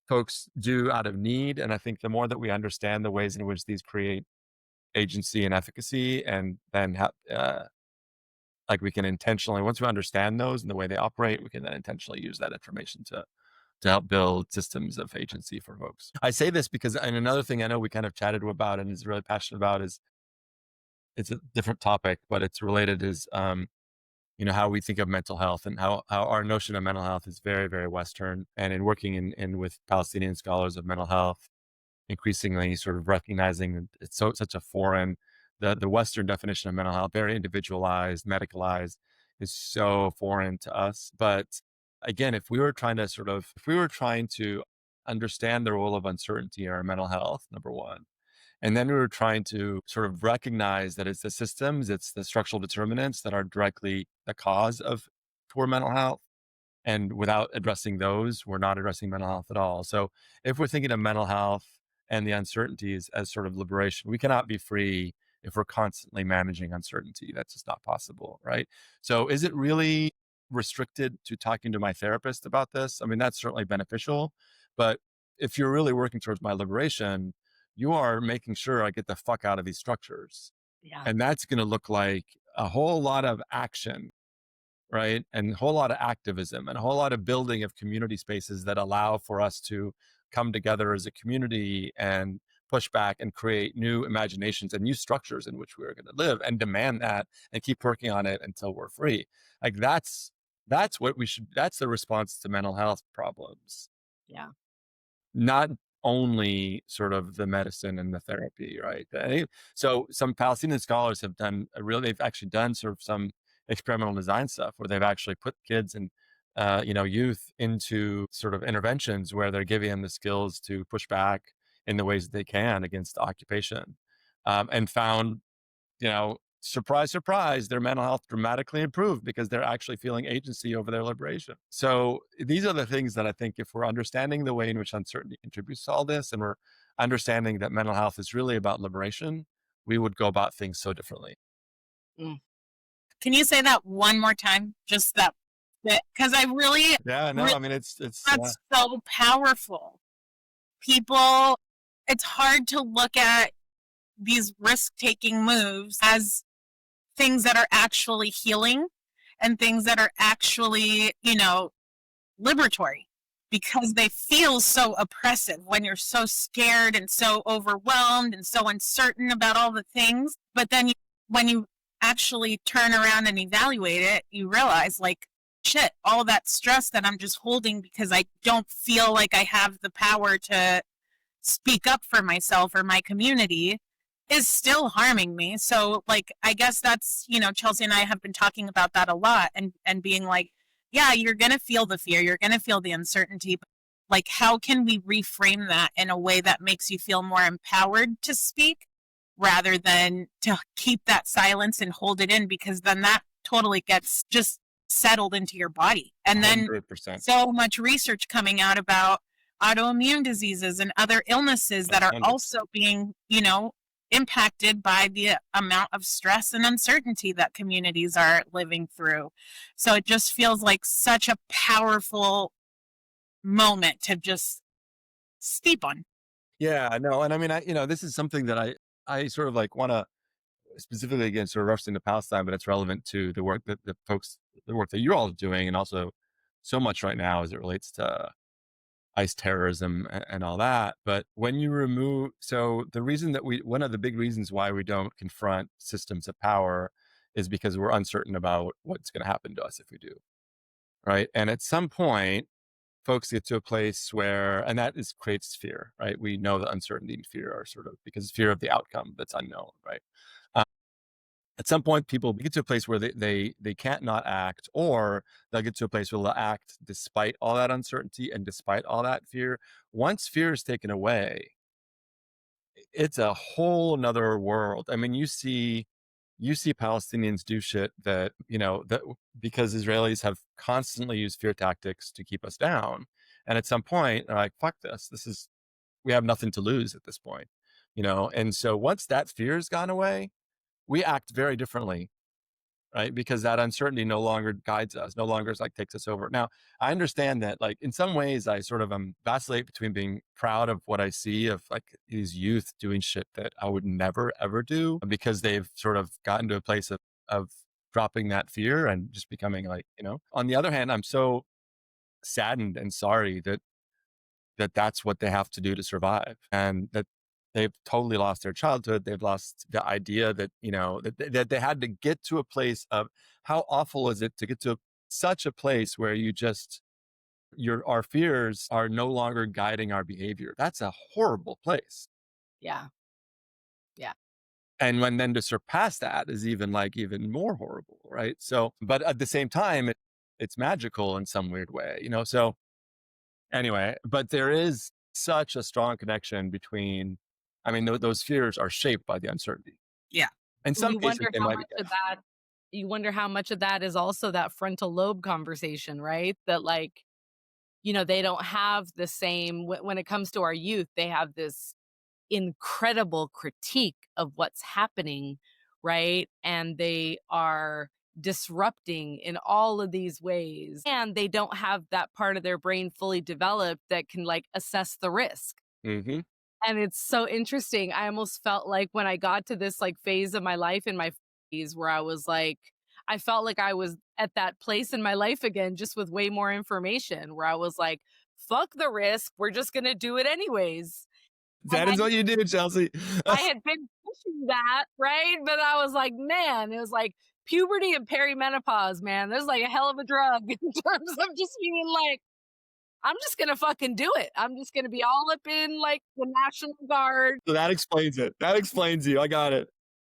folks do out of need. And I think the more that we understand the ways in which these create agency and efficacy, and then like we can intentionally, once we understand those and the way they operate, we can then intentionally use that information to help build systems of agency for folks. I say this because, and another thing I know we kind of chatted about and is really passionate about is, it's a different topic, but it's related, is how we think of mental health, and how our notion of mental health is very, very Western. And in working in with Palestinian scholars of mental health, increasingly sort of recognizing that it's such a foreign, the Western definition of mental health, very individualized, medicalized, is so foreign to us. But again, if we were trying to understand the role of uncertainty in our mental health, number one, and then we were trying to sort of recognize that it's the systems, it's the structural determinants that are directly the cause of poor mental health. And without addressing those, we're not addressing mental health at all. So if we're thinking of mental health and the uncertainties as sort of liberation, we cannot be free if we're constantly managing uncertainty. That's just not possible, right? So is it really restricted to talking to my therapist about this? I mean, that's certainly beneficial. But if you're really working towards my liberation, you are making sure I get the fuck out of these structures. Yeah. And that's going to look like a whole lot of action, right? And a whole lot of activism and a whole lot of building of community spaces that allow for us to come together as a community and push back and create new imaginations and new structures in which we are going to live, and demand that and keep working on it until we're free. Like that's that's the response to mental health problems. Yeah. Not only sort of the medicine and the therapy, right? So some Palestinian scholars they've actually done sort of some experimental design stuff where they've actually put kids and youth into sort of interventions where they're giving them the skills to push back in the ways that they can against occupation, and found, surprise, surprise, their mental health dramatically improved because they're actually feeling agency over their liberation. So these are the things that I think, if we're understanding the way in which uncertainty contributes to all this, and we're understanding that mental health is really about liberation, we would go about things so differently. Mm. Can you say that one more time? Just that bit, because I really, Yeah, no, I mean, it's that's so powerful. People, it's hard to look at these risk-taking moves as things that are actually healing and things that are actually, liberatory, because they feel so oppressive when you're so scared and so overwhelmed and so uncertain about all the things. But then when you actually turn around and evaluate it, you realize, like, shit, all that stress that I'm just holding because I don't feel like I have the power to speak up for myself or my community is still harming me. So, like, I guess that's, Chelsea and I have been talking about that a lot, and being like, yeah, you're going to feel the fear, you're going to feel the uncertainty, but like, how can we reframe that in a way that makes you feel more empowered to speak rather than to keep that silence and hold it in, because then that totally gets just settled into your body. And then 100%. so much research coming out about autoimmune diseases and other illnesses that are 100%. also being, impacted by the amount of stress and uncertainty that communities are living through. So it just feels like such a powerful moment to just steep on. Yeah, no, and I mean, this is something that I sort of like want to specifically again sort of referencing to Palestine, but it's relevant to the work that the work that you're all doing, and also so much right now as it relates to ICE terrorism and all that. But when you remove, so the reason that one of the big reasons why we don't confront systems of power is because we're uncertain about what's going to happen to us if we do, right? And at some point, folks get to a place where, and creates fear, right? We know that uncertainty and fear are sort of because fear of the outcome that's unknown, right? Um, at some point, people get to a place where they can't not act, or they'll get to a place where they'll act despite all that uncertainty and despite all that fear. Once fear is taken away, it's a whole nother world. I mean, you see Palestinians do shit that, that because Israelis have constantly used fear tactics to keep us down. And at some point, they're like, fuck this. We have nothing to lose at this point, And so once that fear has gone away, we act very differently, right? Because that uncertainty no longer guides us, no longer is like takes us over. Now, I understand that, like, in some ways, I sort of vacillate between being proud of what I see of like these youth doing shit that I would never ever do because they've sort of gotten to a place of dropping that fear and just becoming like, On the other hand, I'm so saddened and sorry that's what they have to do to survive, and that they've totally lost their childhood. They've lost the idea that, that they had to get to a place of how awful is it to get to such a place where our fears are no longer guiding our behavior. That's a horrible place. Yeah. Yeah. And then to surpass that is even more horrible. Right. So, but at the same time, it's magical in some weird way, so anyway, but there is such a strong connection between, I mean, those fears are shaped by the uncertainty. Yeah. In some You cases, wonder they how might be. much of that you wonder how much of that is also that frontal lobe conversation, right? That like, they don't have the same when it comes to our youth, they have this incredible critique of what's happening, right? And they are disrupting in all of these ways. And they don't have that part of their brain fully developed that can like assess the risk. Mm-hmm. And it's so interesting. I almost felt like when I got to this like phase of my life in my 40s where I was like, I felt like I was at that place in my life again, just with way more information, where I was like, fuck the risk. We're just going to do it anyways. That is what you do, Chelsea. I had been pushing that, right? But I was like, man, it was like puberty and perimenopause, man. There's like a hell of a drug in terms of just being like, I'm just going to fucking do it. I'm just going to be all up in like the National Guard. So that explains it. That explains you. I got it.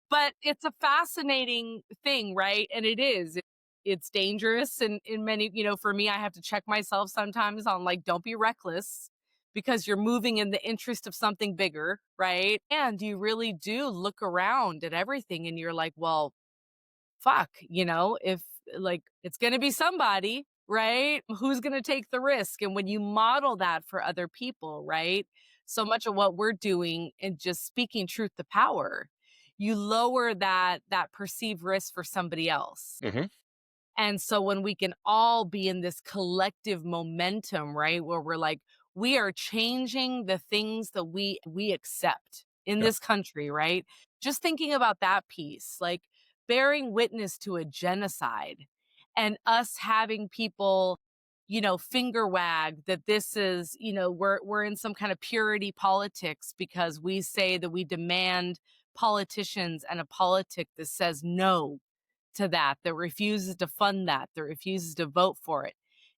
But it's a fascinating thing, right? And it is. It's dangerous. And in many, for me, I have to check myself sometimes on like, don't be reckless because you're moving in the interest of something bigger, right? And you really do look around at everything and you're like, well, fuck, if like it's going to be somebody, right? Who's going to take the risk? And when you model that for other people, right? So much of what we're doing and just speaking truth to power, you lower that perceived risk for somebody else. Mm-hmm. And so when we can all be in this collective momentum, right, where we're like, we are changing the things that we accept in this country, right? Just thinking about that piece, like bearing witness to a genocide and us having people, finger wag that this is, we're in some kind of purity politics because we say that we demand politicians and a politic that says no to that refuses to fund that refuses to vote for it.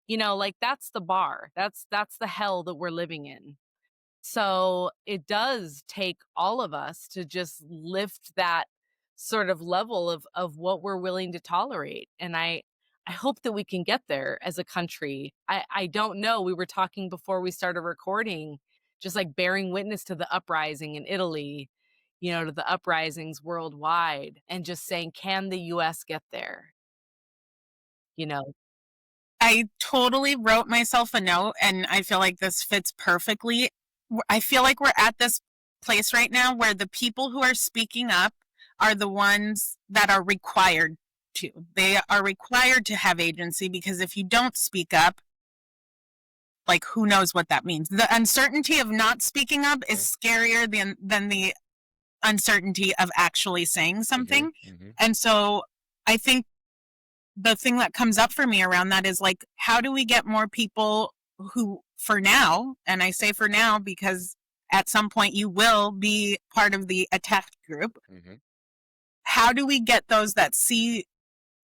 Like that's the bar. That's the hell that we're living in. So it does take all of us to just lift that sort of level of what we're willing to tolerate. And I hope that we can get there as a country. I don't know. We were talking before we started recording, just like bearing witness to the uprising in Italy, to the uprisings worldwide and just saying, can the US get there? I totally wrote myself a note, and I feel like this fits perfectly. I feel like we're at this place right now where the people who are speaking up are the ones that are required to. They are required to have agency because if you don't speak up, like, who knows what that means. The uncertainty of not speaking up is scarier than the uncertainty of actually saying something. And so I think the thing that comes up for me around that is like, how do we get more people who, for now, and I say for now because at some point you will be part of the attacked group. How do we get those that see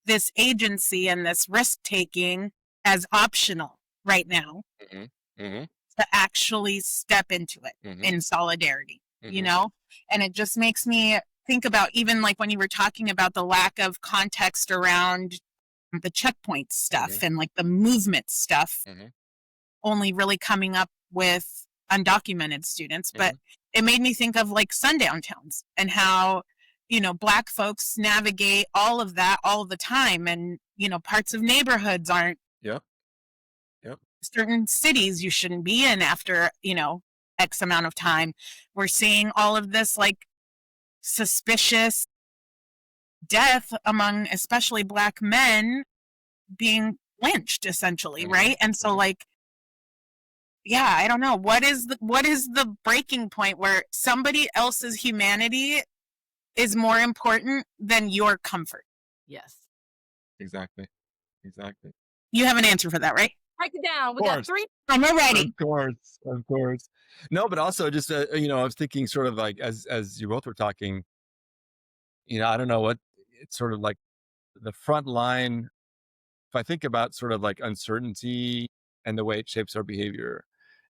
this agency and this risk taking as optional right now to actually step into it in solidarity, you know? And it just makes me think about, even like when you were talking about the lack of context around the checkpoint stuff and like the movement stuff only really coming up with undocumented students. But it made me think of like sundown towns and how, you know, Black folks navigate all of that all the time. And, you know, parts of neighborhoods aren't certain cities you shouldn't be in after, you know, X amount of time. We're seeing all of this like suspicious death among especially Black men being lynched essentially, right? And so like, yeah, I don't know. What is the breaking point where somebody else's humanity is more important than your comfort? Yes. Exactly. You have an answer for that, right? Break it down. We got 3. I'm ready. Of course. No, but also just, you know, I was thinking sort of like, as you both were talking, you know, I don't know what, it's sort of like the front line. If I think about sort of like uncertainty and the way it shapes our behavior,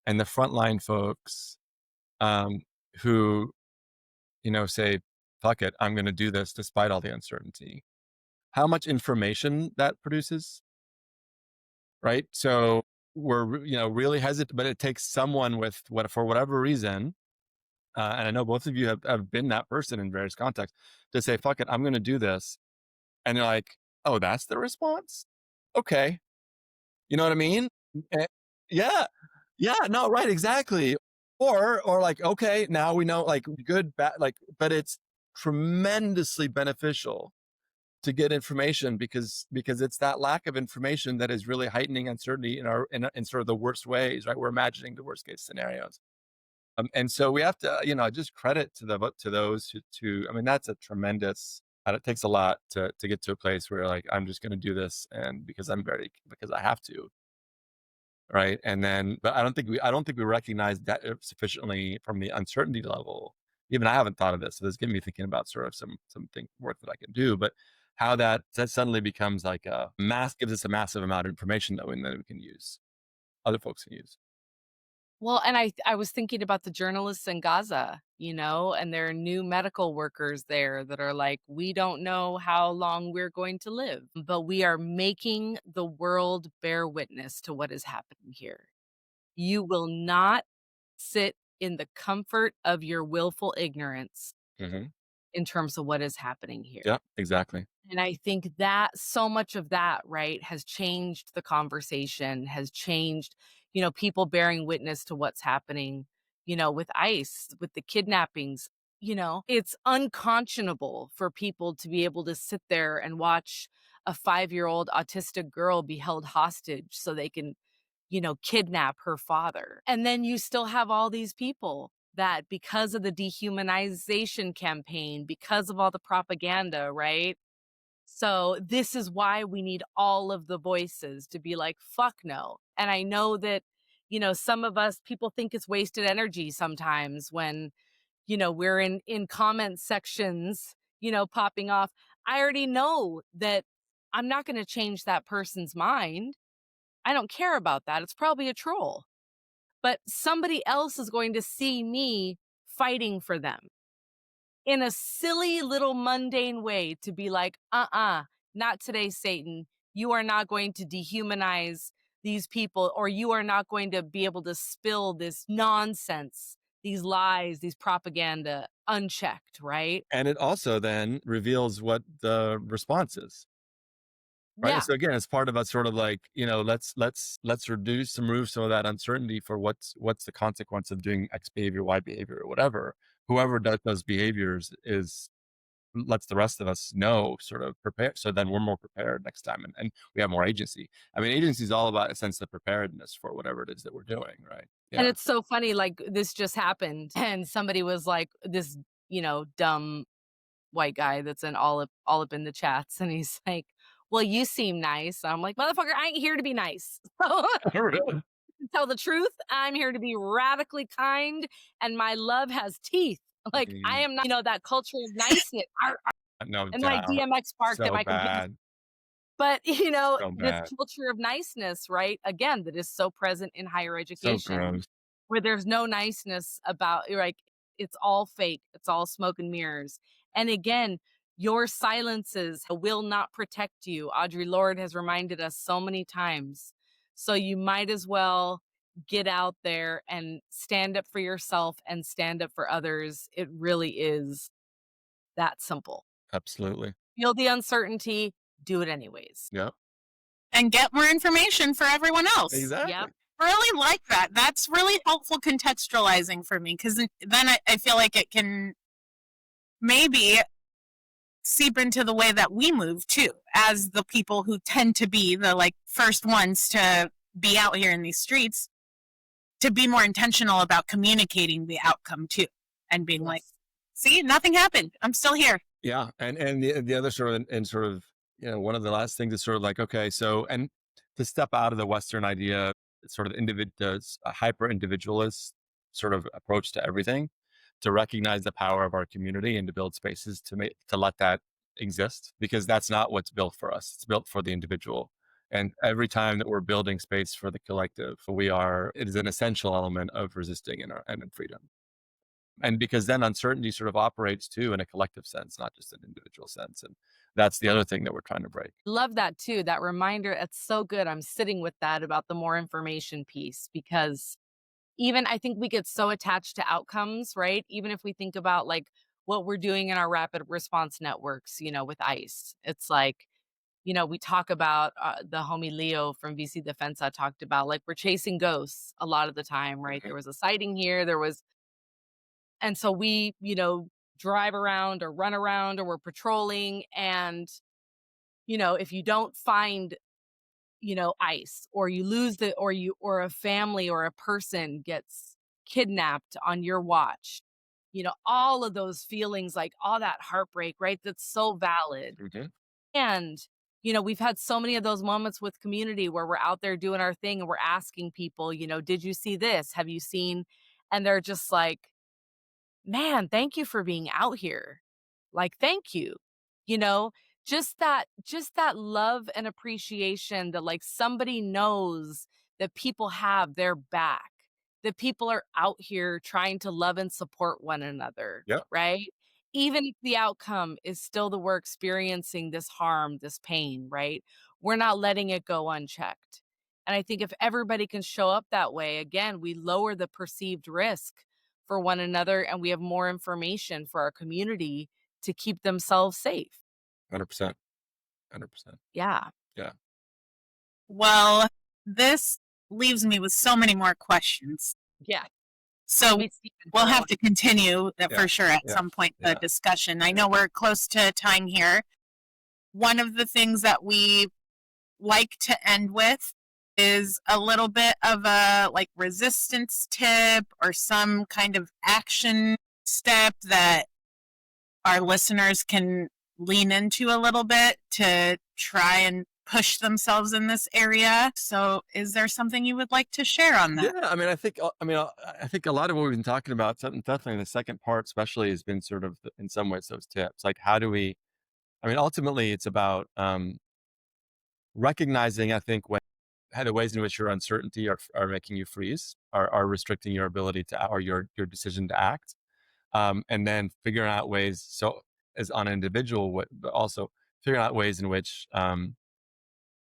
and the frontline folks who, you know, say, fuck it, I'm going to do this despite all the uncertainty, how much information that produces, right? So we're, you know, really hesitant, but it takes someone with for whatever reason, and I know both of you have been that person in various contexts, to say, fuck it, I'm going to do this. And they're like, oh, that's the response? Okay. You know what I mean? Eh, yeah. Yeah, no, right, exactly. Or like, okay, now we know, like, good, bad, like, but it's tremendously beneficial to get information because it's that lack of information that is really heightening uncertainty in sort of the worst ways, right? We're imagining the worst case scenarios. And so we have to, you know, just credit to those I mean, that's a tremendous, it takes a lot to get to a place where like, I'm just going to do this. And because I have to, right. And then, but I don't think we recognize that sufficiently from the uncertainty level. Even I haven't thought of this. So this getting me thinking about sort of something work that I can do, but how that suddenly becomes like gives us a massive amount of information that we can use, other folks can use. Well, and I was thinking about the journalists in Gaza, you know, and there are new medical workers there that are like, we don't know how long we're going to live, but we are making the world bear witness to what is happening here. You will not sit in the comfort of your willful ignorance in terms of what is happening here. Yeah, exactly. And I think that so much of that, right, has changed the conversation, has changed, you know, people bearing witness to what's happening, you know, with ICE, with the kidnappings. You know, it's unconscionable for people to be able to sit there and watch a 5-year-old autistic girl be held hostage so they can, you know, kidnap her father. And then you still have all these people that, because of the dehumanization campaign, because of all the propaganda, right? So this is why we need all of the voices to be like, fuck no. And I know that, you know, some of us, people think it's wasted energy sometimes when, you know, we're in comment sections, you know, popping off. I already know that I'm not going to change that person's mind. I don't care about that. It's probably a troll. But somebody else is going to see me fighting for them in a silly little mundane way, to be like, not today, Satan. You are not going to dehumanize these people, or you are not going to be able to spill this nonsense, these lies, these propaganda unchecked, right? And it also then reveals what the response is. Right. Yeah. So again, it's part of us sort of like, you know, let's remove some of that uncertainty for what's the consequence of doing X behavior, Y behavior, or whatever. Whoever does those behaviors is lets the rest of us know, sort of prepare. So then we're more prepared next time, and we have more agency. I mean, agency is all about a sense of preparedness for whatever it is that we're doing, right? And Yeah. it's so funny, like, this just happened, and somebody was like, this, dumb white guy that's in all up in the chats, and he's like, "Well, you seem nice." I'm like, "Motherfucker, I ain't here to be nice." So, Really? to tell the truth, I'm here to be radically kind, and my love has teeth. Like, I Mm, am not, that culture of niceness, no and my doubt. DMX park that So my computer. bad. But, So this bad. culture of niceness, right? Again, that is so present in higher So education, gross. where there's no niceness about, like, it's all fake, it's all smoke and mirrors. And again, your silences will not protect you. Audre Lorde has reminded us so many times. So you might as well get out there and stand up for yourself and stand up for others. It really is that simple. Absolutely. Feel the uncertainty, do it anyways. Yeah. And get more information for everyone else. Yep. Exactly. Really like that. That's really helpful contextualizing for me, because then I feel like it can maybe seep into the way that we move too, as the people who tend to be the like first ones to be out here in these streets, to be more intentional about communicating the outcome too, and being like, Yes. see, nothing happened, I'm still here. Yeah, and the other sort of, and sort of, one of the last things is sort of like, okay, so, and to step out of the Western idea, sort of a hyper individualist sort of approach to everything, to recognize the power of our community and to build spaces to let that exist, because that's not what's built for us. It's built for the individual. And every time that we're building space for the collective, it is an essential element of resisting and in freedom. And because then uncertainty sort of operates too in a collective sense, not just an individual sense. And that's the other thing that we're trying to break. Love that too. That reminder, it's so good. I'm sitting with that about the more information piece, because even I think we get so attached to outcomes, right? Even if we think about like what we're doing in our rapid response networks, with ICE, it's like, we talk about the homie Leo from VC Defense. I talked about like we're chasing ghosts a lot of the time, right? Mhm. There was a sighting here, and so we, drive around or run around or we're patrolling. And, if you don't find, ICE, or you lose or a family or a person gets kidnapped on your watch, all of those feelings, like all that heartbreak, right? That's so valid. Mhm. And, we've had so many of those moments with community where we're out there doing our thing and we're asking people, did you see this? Have you seen? And they're just like, man, thank you for being out here. Like, thank you. You know, just that love and appreciation that like somebody knows that people have their back, that people are out here trying to love and support one another, Yeah, right? Even if the outcome is still that we're experiencing this harm, this pain, right? We're not letting it go unchecked. And I think if everybody can show up that way, again, we lower the perceived risk for one another and we have more information for our community to keep themselves safe. 100%. 100%. Yeah. Yeah. Well, this leaves me with so many more questions. Yeah. So Me Stephen we'll for a have while. to continue Yeah. for sure at Yeah. some point the Yeah. discussion. I know we're close to time here. One of the things that we like to end with is a little bit of a like resistance tip or some kind of action step that our listeners can lean into a little bit to try and push themselves in this area. So, is there something you would like to share on that? Yeah, I mean, I think a lot of what we've been talking about, something definitely the second part, especially, has been sort of in some ways those tips. Like, how do we? I mean, ultimately, it's about recognizing. I think when how the ways in which your uncertainty are making you freeze, are restricting your ability to or your decision to act, and then figuring out ways. So, as on an individual, but also figuring out ways in which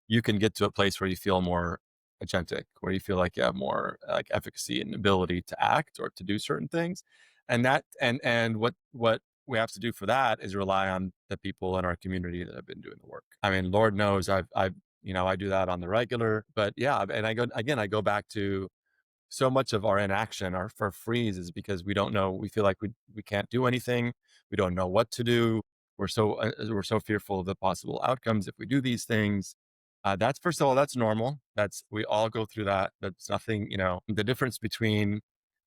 you can get to a place where you feel more agentic, where you feel like you have more like efficacy and ability to act or to do certain things. And what we have to do for that is rely on the people in our community that have been doing the work. I mean, Lord knows I've I do that on the regular, but yeah, and I go back to so much of our inaction, our for freeze, is because we don't know. We feel like we can't do anything. We don't know what to do. we're so fearful of the possible outcomes if we do these things. That's, first of all, that's normal. We all go through that. That's nothing, the difference between,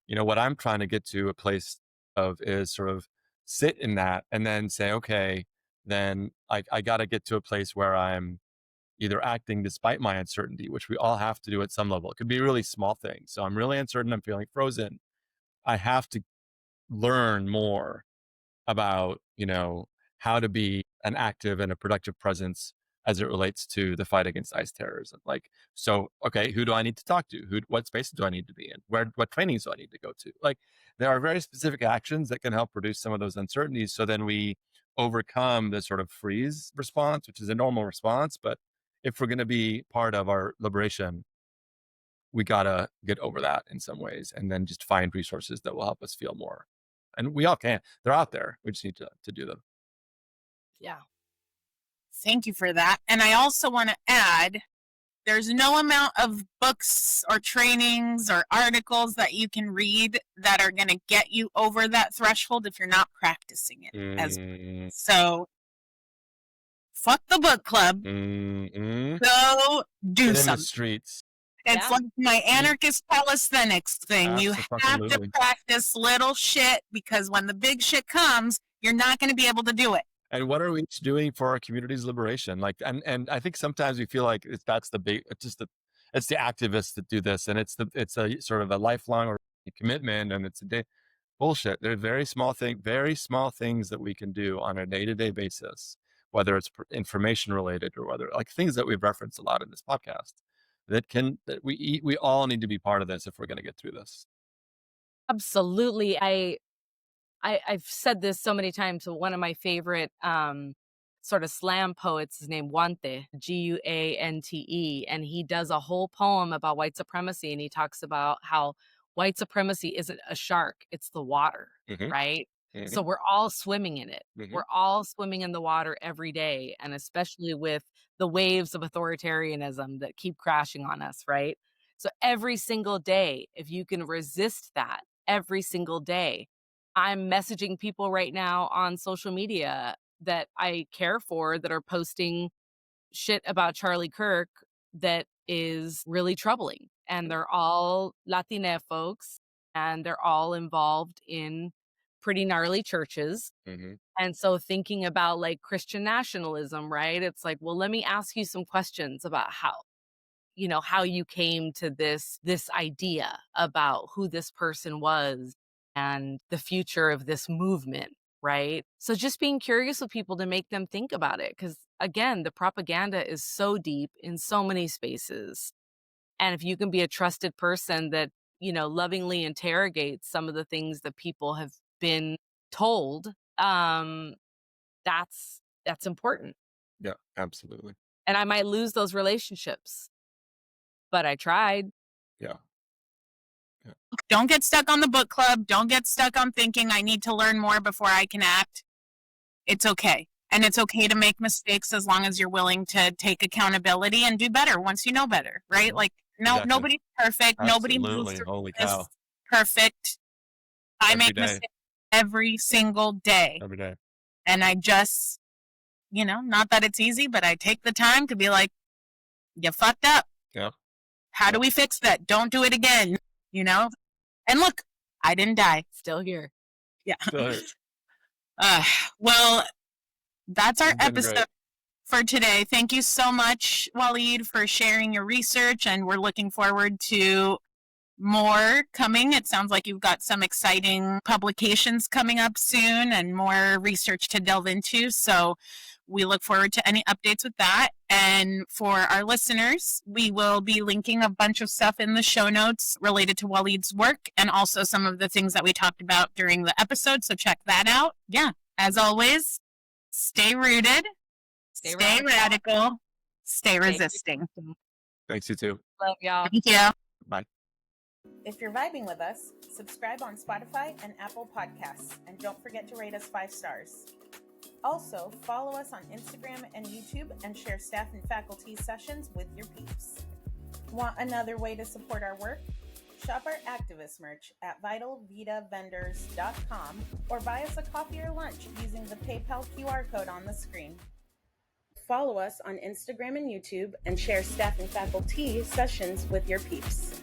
what I'm trying to get to a place of is sort of sit in that and then say, okay, then I got to get to a place where I'm either acting despite my uncertainty, which we all have to do at some level. It could be a really small thing. So I'm really uncertain. I'm feeling frozen. I have to learn more about, how to be an active and a productive presence as it relates to the fight against ICE terrorism. Like, so, okay, who do I need to talk to? What spaces do I need to be in? What trainings do I need to go to? Like, there are very specific actions that can help reduce some of those uncertainties. So then we overcome the sort of freeze response, which is a normal response. But if we're going to be part of our liberation, we got to get over that in some ways and then just find resources that will help us feel more. And we all can. They're out there. We just need to do them. Yeah. Thank you for that. And I also want to add, there's no amount of books or trainings or articles that you can read that are going to get you over that threshold if you're not practicing it. So fuck the book club. Go do Get something. in the streets. It's like my anarchist calisthenics thing. You have to practice little shit, because when the big shit comes, you're not going to be able to do it. And what are we each doing for our community's liberation? Like, and I think sometimes we feel like it's the activists that do this, and it's a sort of a lifelong commitment, and it's bullshit. There are very small things that we can do on a day-to-day basis, whether it's information related or whether like things that we've referenced a lot in this podcast that we all need to be part of this if we're going to get through this. Absolutely. I've said this so many times. So one of my favorite sort of slam poets is named Guante, Guante, and he does a whole poem about white supremacy, and he talks about how white supremacy isn't a shark, it's the water, right? So we're all swimming in it. We're all swimming in the water every day, and especially with the waves of authoritarianism that keep crashing on us, right? So every single day, if you can resist that every single day, I'm messaging people right now on social media that I care for that are posting shit about Charlie Kirk that is really troubling. And they're all Latina folks, and they're all involved in pretty gnarly churches. And so thinking about like Christian nationalism, right? It's like, well, let me ask you some questions about how you came to this idea about who this person was and the future of this movement, right? So just being curious with people to make them think about it. Because again, the propaganda is so deep in so many spaces. And if you can be a trusted person that, lovingly interrogates some of the things that people have been told, that's important. Yeah, absolutely. And I might lose those relationships, but I tried. Yeah. Don't get stuck on the book club. Don't get stuck on thinking I need to learn more before I can act. It's okay. And it's okay to make mistakes as long as you're willing to take accountability and do better once you know better, right? Like, nobody's perfect. Absolutely. Nobody moves through Holy this cow. perfect. I Every make day. mistakes every single day. Every day. And I just, not that it's easy, but I take the time to be like, you fucked up. Yeah. How do we fix that? Don't do it again, And look, I didn't die. Still here. Yeah. Still here. Well, that's our It's been episode great. for today. Thank you so much, Walid, for sharing your research, and we're looking forward to more coming. It sounds like you've got some exciting publications coming up soon and more research to delve into. So we look forward to any updates with that. And for our listeners, we will be linking a bunch of stuff in the show notes related to Walid's work and also some of the things that we talked about during the episode. So check that out. Yeah. As always, stay rooted, stay radical, stay resisting. Thanks, you too. Love y'all. Thank you. Bye. If you're vibing with us, subscribe on Spotify and Apple Podcasts. And don't forget to rate us 5 stars. Also, follow us on Instagram and YouTube and share Staff and FaculTEA Sessions with your peeps. Want another way to support our work? Shop our activist merch at vitalvitavendors.com or buy us a coffee or lunch using the PayPal QR code on the screen. Follow us on Instagram and YouTube and share Staff and FaculTEA Sessions with your peeps.